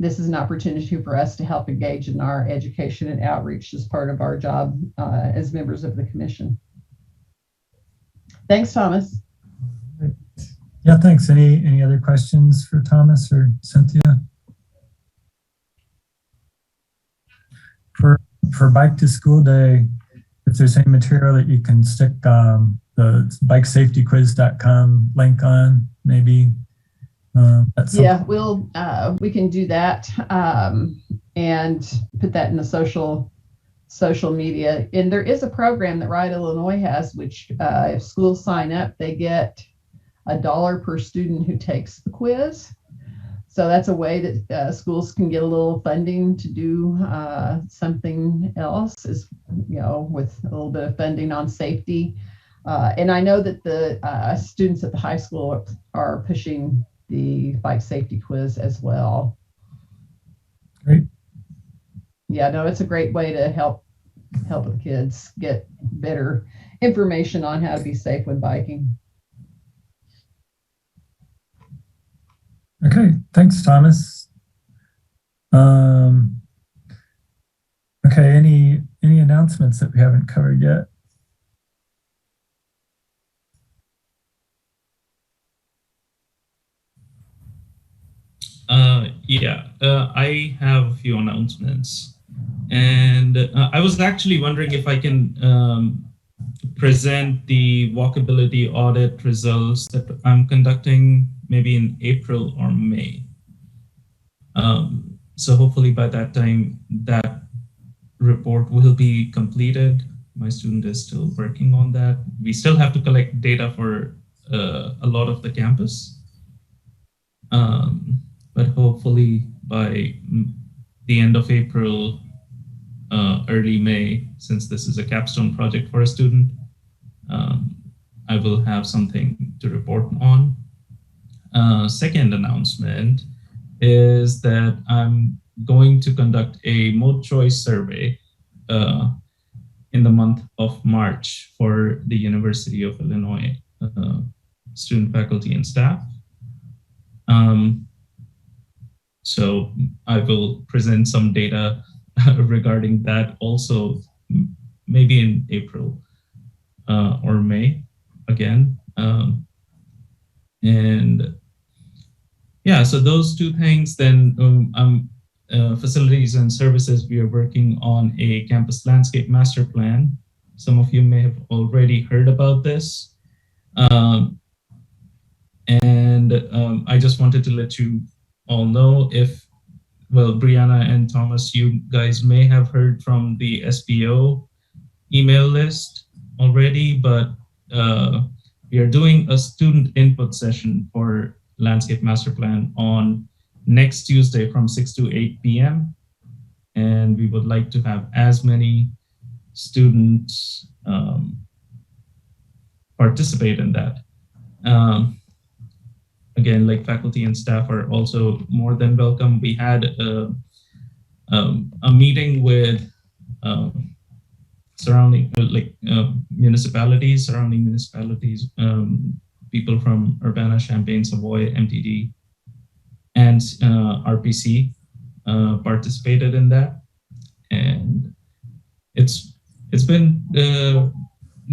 [SPEAKER 6] this is an opportunity for us to help engage in our education and outreach as part of our job as members of the commission. Thanks, Thomas.
[SPEAKER 1] Yeah, thanks. Any other questions for Thomas or Cynthia? For Bike to School Day, if there's any material that you can stick the bikesafetyquiz.com link on, maybe.
[SPEAKER 6] Yeah, we can do that and put that in the social media. And there is a program that Ride Illinois has, which if schools sign up, they get $1 per student who takes the quiz. So that's a way that schools can get a little funding to do something else, with a little bit of funding on safety. And I know that the students at the high school are pushing the bike safety quiz as well.
[SPEAKER 1] Great.
[SPEAKER 6] Yeah, no, it's a great way to help the kids get better information on how to be safe when biking.
[SPEAKER 1] Okay, thanks, Thomas. Okay, any announcements that we haven't covered yet?
[SPEAKER 15] I have a few announcements. And I was actually wondering if I can present the walkability audit results that I'm conducting maybe in April or May. So hopefully by that time, that report will be completed. My student is still working on that. We still have to collect data for a lot of the campus. But hopefully by the end of April, early May, since this is a capstone project for a student, I will have something to report on. Second announcement is that I'm going to conduct a mode choice survey in the month of March for the University of Illinois student, faculty, and staff. So I will present some data regarding that also, maybe in April or May again. And yeah, so those two things. Then facilities and services, we are working on a campus landscape master plan. Some of you may have already heard about this. I just wanted to let you all know if, well, Brianna and Thomas, you guys may have heard from the SPO email list already, but we are doing a student input session for landscape master plan on next Tuesday from 6 to 8 p.m. And we would like to have as many students participate in that. Again, like faculty and staff are also more than welcome. We had a meeting with surrounding municipalities, people from Urbana, Champaign, Savoy, MTD, and RPC participated in that, and it's been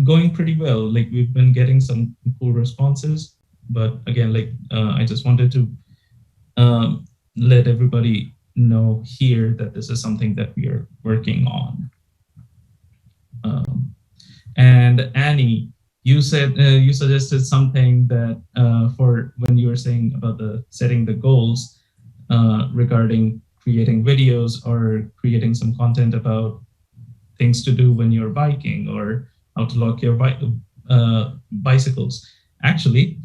[SPEAKER 15] going pretty well. Like, we've been getting some cool responses, but again, like I just wanted to let everybody know here that this is something that we are working on. And Annie, you said you suggested something that for when you were saying about the setting the goals regarding creating videos or creating some content about things to do when you're biking or how to lock your bicycles. Actually,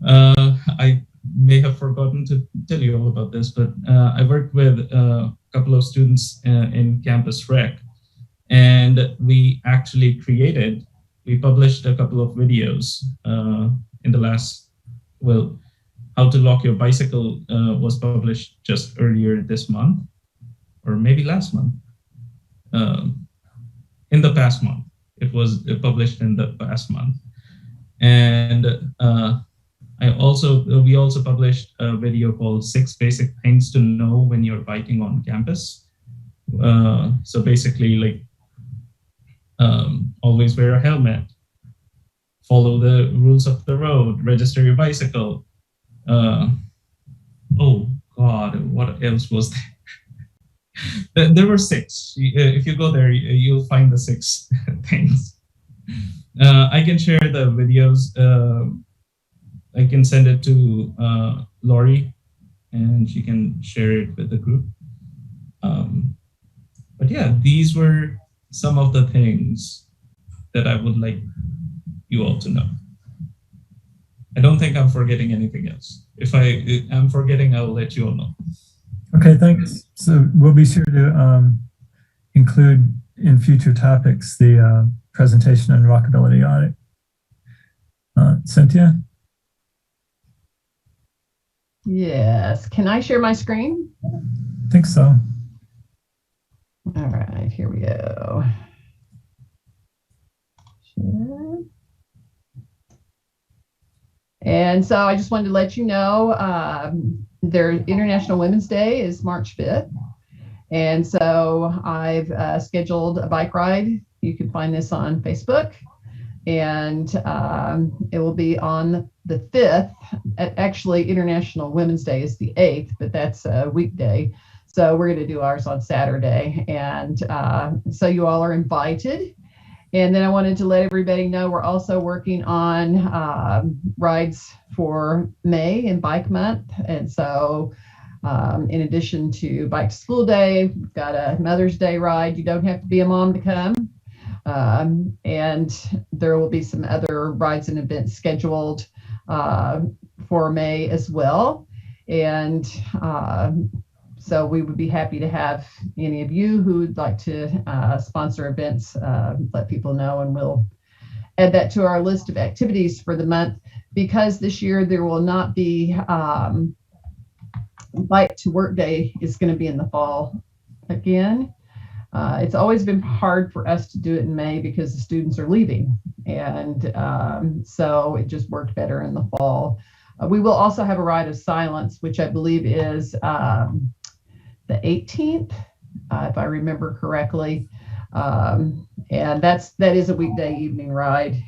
[SPEAKER 15] I may have forgotten to tell you all about this, but I worked with a couple of students in Campus Rec, and we actually we published a couple of videos in the last, well, how to lock your bicycle was published just earlier this month, or maybe last month. In the past month, it was published in the past month. And we also published a video called 6 Basic Things to Know When You're Biking on Campus. So basically, like, always wear a helmet, follow the rules of the road, register your bicycle. Oh God, what else was there? There were 6. If you go there, you'll find the 6 things. I can share the videos. I can send it to Lori, and she can share it with the group. But yeah, these were some of the things that I would like you all to know. I don't think I'm forgetting anything else. If I am forgetting, I'll let you all know.
[SPEAKER 1] Okay, thanks. So we'll be sure to include in future topics the presentation and walkability audit. Cynthia?
[SPEAKER 6] Yes. Can I share my screen?
[SPEAKER 1] I think so.
[SPEAKER 6] All right, here we go. Share. And so I just wanted to let you know their International Women's Day is March 5th. And so I've scheduled a bike ride. You can find this on Facebook. And it will be on the 5th. Actually, International Women's Day is the 8th, but that's a weekday. So we're going to do ours on Saturday. And so you all are invited. And then I wanted to let everybody know we're also working on rides for May and Bike Month. And so in addition to Bike to School Day, we've got a Mother's Day ride. You don't have to be a mom to come. And there will be some other rides and events scheduled for May as well. And so we would be happy to have any of you who would like to sponsor events, let people know, and we'll add that to our list of activities for the month. Because this year there will not be Bike to Work Day is going to be in the fall again. It's always been hard for us to do it in May because the students are leaving. And so it just worked better in the fall. We will also have a Ride of Silence, which I believe is the 18th, if I remember correctly. And that is a weekday evening ride,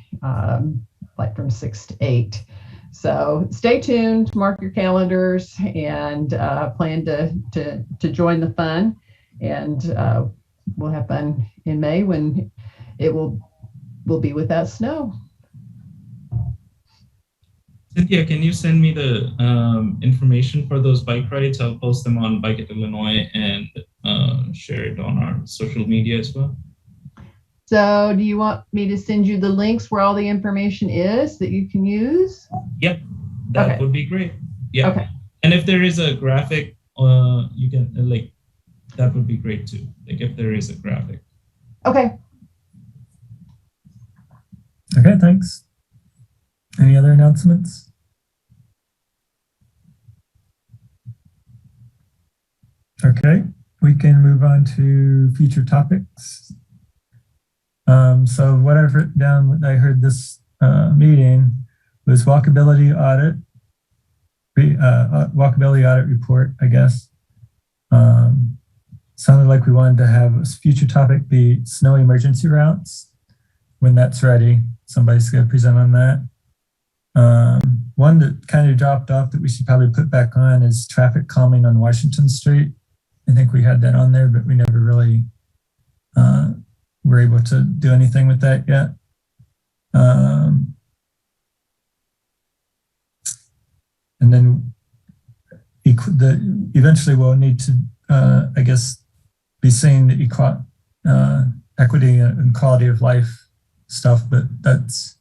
[SPEAKER 6] like from 6 to 8. So stay tuned, mark your calendars, and plan to join the fun. And we'll have fun in May when it will be without snow.
[SPEAKER 15] Cynthia, can you send me the information for those bike rides? I'll post them on Bike at Illinois and share it on our social media as well.
[SPEAKER 6] So do you want me to send you the links where all the information is that you can use?
[SPEAKER 15] Yep, that would be great. Yeah.
[SPEAKER 6] Okay.
[SPEAKER 15] And if there is a graphic, you can that would be great too. Like if there is a graphic.
[SPEAKER 6] Okay.
[SPEAKER 1] Okay, thanks. Any other announcements? Okay, we can move on to future topics. So what I've written down, what I heard this meeting was walkability audit report, I guess. Sounded like we wanted to have a future topic be snow emergency routes. When that's ready, somebody's going to present on that. One that kind of dropped off that we should probably put back on is traffic calming on Washington Street. I think we had that on there, but we never really were able to do anything with that yet. And then eventually we'll need to, I guess, be seeing the equity and quality of life stuff, but that's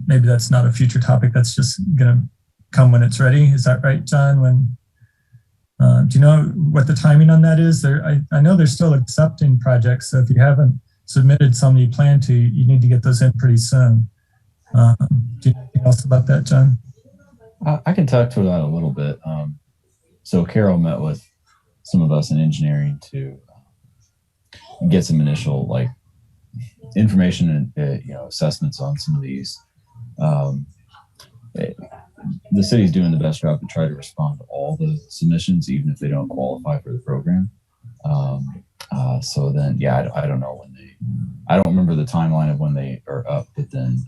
[SPEAKER 1] maybe that's not a future topic. That's just going to come when it's ready. Is that right, John? When do you know what the timing on that is? I know they're still accepting projects, so if you haven't submitted some you plan to, you need to get those in pretty soon. Do you know anything else about that, John?
[SPEAKER 10] I can talk to that a little bit. So Carol met with some of us in engineering to get some initial information and assessments on some of these. The city's doing the best job to try to respond to all the submissions, even if they don't qualify for the program. So then, yeah, I don't know I don't remember the timeline of when they are up, but then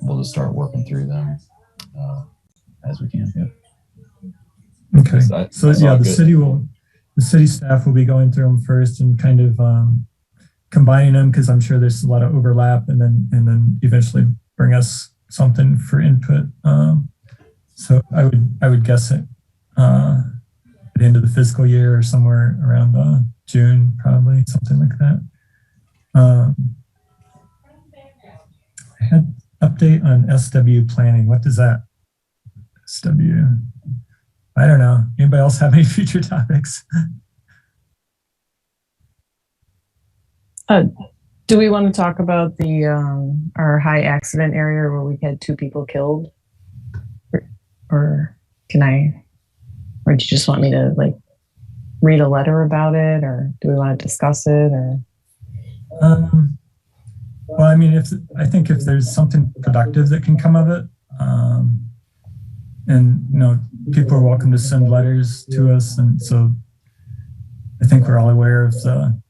[SPEAKER 10] we'll just start working through them as we can. Yep.
[SPEAKER 1] Okay. So yeah, the city staff will be going through them first and kind of combining them, because I'm sure there's a lot of overlap, and then eventually bring us something for input. So I would guess it at the end of the fiscal year or somewhere around June, probably something like that. I had update on SW planning. What does that SW? I don't know. Anybody else have any future topics?
[SPEAKER 13] Do we want to talk about the our high accident area where we had 2 people killed? Or can I, or do you just want me to read a letter about it, or do we want to discuss it, or?
[SPEAKER 1] Well, I mean, I think if there's something productive that can come of it, and people are welcome to send letters to us, and so I think we're all aware of the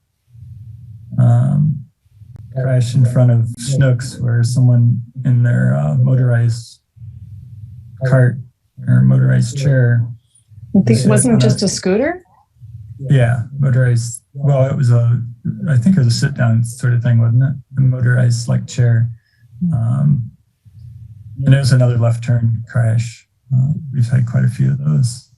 [SPEAKER 1] crash in front of Schnucks where someone in their motorized cart or motorized chair.
[SPEAKER 13] Wasn't it just a scooter?
[SPEAKER 1] Yeah, motorized. Well, it was I think it was a sit down sort of thing, wasn't it? A motorized like chair. And it was another left turn crash. We've had quite a few of those.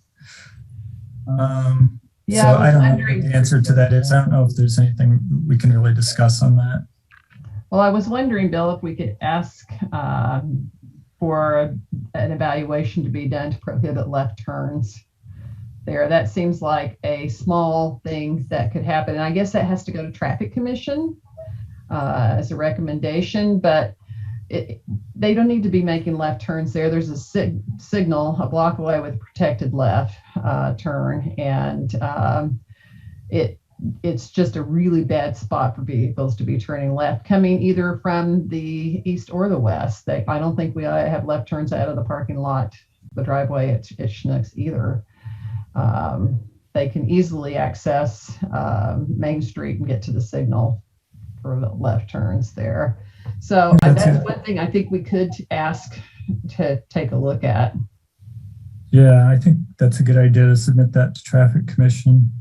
[SPEAKER 6] Yeah,
[SPEAKER 1] so I don't know
[SPEAKER 6] wondering-
[SPEAKER 1] what the answer to that is. I don't know if there's anything we can really discuss on that.
[SPEAKER 6] Well, I was wondering, Bill, if we could ask for an evaluation to be done to prohibit left turns there. That seems like a small thing that could happen. And I guess that has to go to Traffic Commission as a recommendation, but they don't need to be making left turns there. There's a signal a block away with protected left turn, and it's just a really bad spot for vehicles to be turning left, coming either from the east or the west. I don't think we have left turns out of the parking lot, the driveway at Schnucks either. They can easily access Main Street and get to the signal for the left turns there. So that's one thing I think we could ask to take a look at.
[SPEAKER 1] Yeah, I think that's a good idea to submit that to Traffic Commission.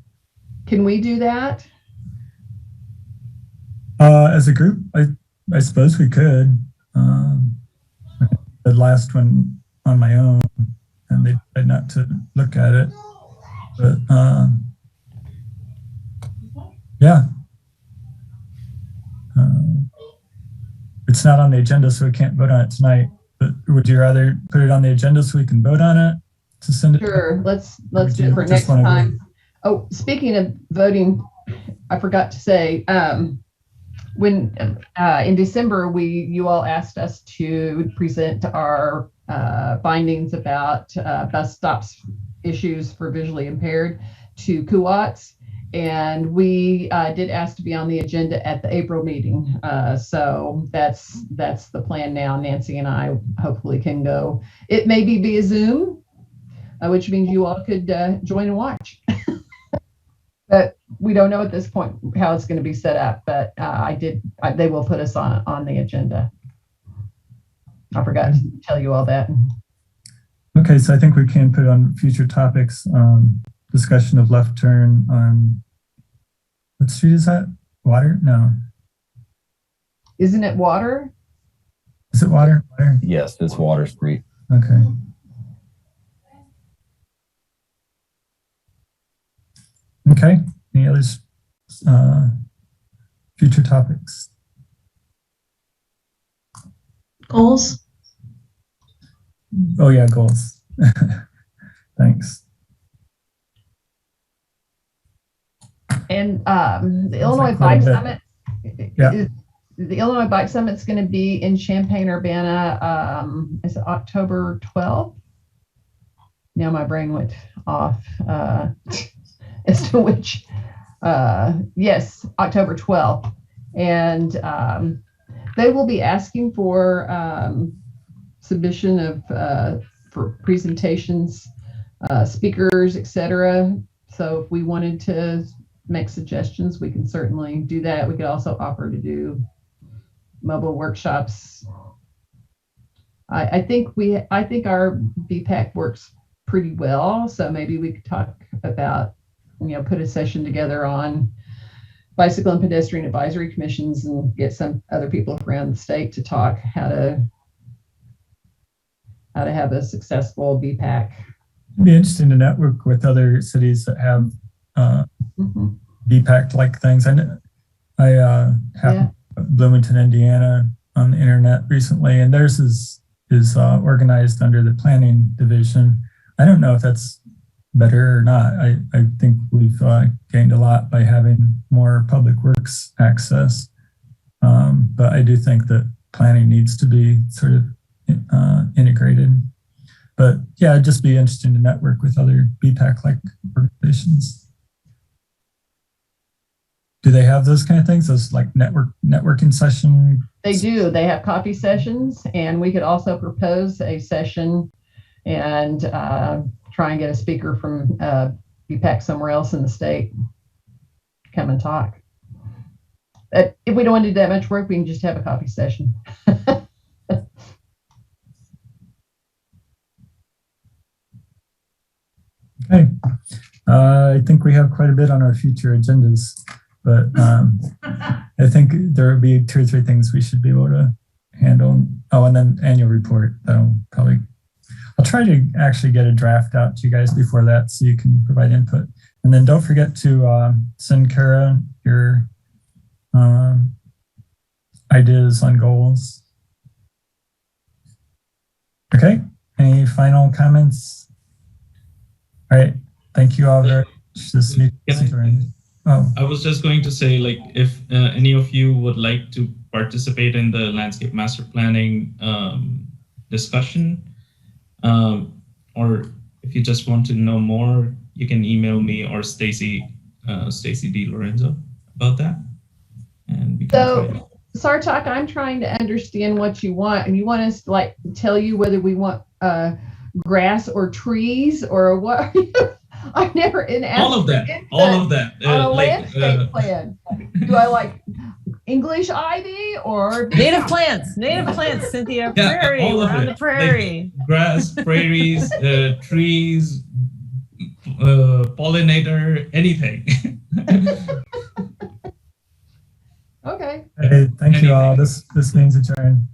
[SPEAKER 6] Can we do that?
[SPEAKER 1] As a group, I suppose we could. The last one on my own, and they tried not to look at it. But yeah. It's not on the agenda, so we can't vote on it tonight. But would you rather put it on the agenda so we can vote on it to send it?
[SPEAKER 6] Sure. Let's do it for next time. Oh, speaking of voting, I forgot to say, when in December you all asked us to present our findings about bus stops issues for visually impaired to CUATS. And we did ask to be on the agenda at the April meeting. So that's the plan now. Nancy and I hopefully can go. It may be via Zoom, which means you all could join and watch. But we don't know at this point how it's going to be set up. But they will put us on the agenda. I forgot to tell you all that.
[SPEAKER 1] Okay, so I think we can put on future topics. Discussion of left turn on, what street is that? Water? No.
[SPEAKER 6] Isn't it Water?
[SPEAKER 1] Is it Water? Water?
[SPEAKER 10] Yes, it's Water Street.
[SPEAKER 1] Okay. Okay, any others? Future topics?
[SPEAKER 12] Goals?
[SPEAKER 1] Oh yeah, goals. Thanks.
[SPEAKER 6] And the Illinois Bike Summit, the Illinois Bike Summit is going to be in Champaign-Urbana. Is it October 12th? Now my brain went off as to which. Yes, October 12th. And they will be asking for submission of for presentations, speakers, etc. So if we wanted to make suggestions, we can certainly do that. We could also offer to do mobile workshops. I think our BPAC works pretty well. So maybe we could talk about, put a session together on bicycle and pedestrian advisory commissions and get some other people around the state to talk how to have a successful BPAC.
[SPEAKER 1] It'd be interesting to network with other cities that have BPAC-like things. I have Bloomington, Indiana on the internet recently, and theirs is organized under the planning division. I don't know if that's better or not. I think we've gained a lot by having more public works access. But I do think that planning needs to be sort of integrated. But yeah, it'd just be interesting to network with other BPAC-like organizations. Do they have those kind of things? Those like networking session?
[SPEAKER 6] They do. They have coffee sessions, and we could also propose a session and try and get a speaker from BPAC somewhere else in the state to come and talk. if we don't want to do that much work, we can just have a coffee session.
[SPEAKER 1] Okay. I think we have quite a bit on our future agendas, but I think there will be 2 or 3 things we should be able to handle. Oh, and then annual report. I'll try to actually get a draft out to you guys before that so you can provide input. And then don't forget to send Kara your ideas on goals. Okay. Any final comments? All right. Thank you all very much. This meeting.
[SPEAKER 15] I was just going to say, like, if any of you would like to participate in the landscape master planning discussion, or if you just want to know more, you can email me or Stacy D. Lorenzo about that. And we can
[SPEAKER 6] Sartak, I'm trying to understand what you want, and you want us to like tell you whether we want grass or trees or what? I've never
[SPEAKER 15] all of that.
[SPEAKER 6] On a landscape plan. Do I like English ivy or
[SPEAKER 13] native plants? Native plants, Cynthia.
[SPEAKER 15] Yeah,
[SPEAKER 13] prairie.
[SPEAKER 15] all
[SPEAKER 13] We're
[SPEAKER 15] of
[SPEAKER 13] on
[SPEAKER 15] it.
[SPEAKER 13] the prairie.
[SPEAKER 15] Like grass, prairies, trees, pollinator, anything.
[SPEAKER 6] Okay.
[SPEAKER 1] Hey, thank you all. This means adjourned.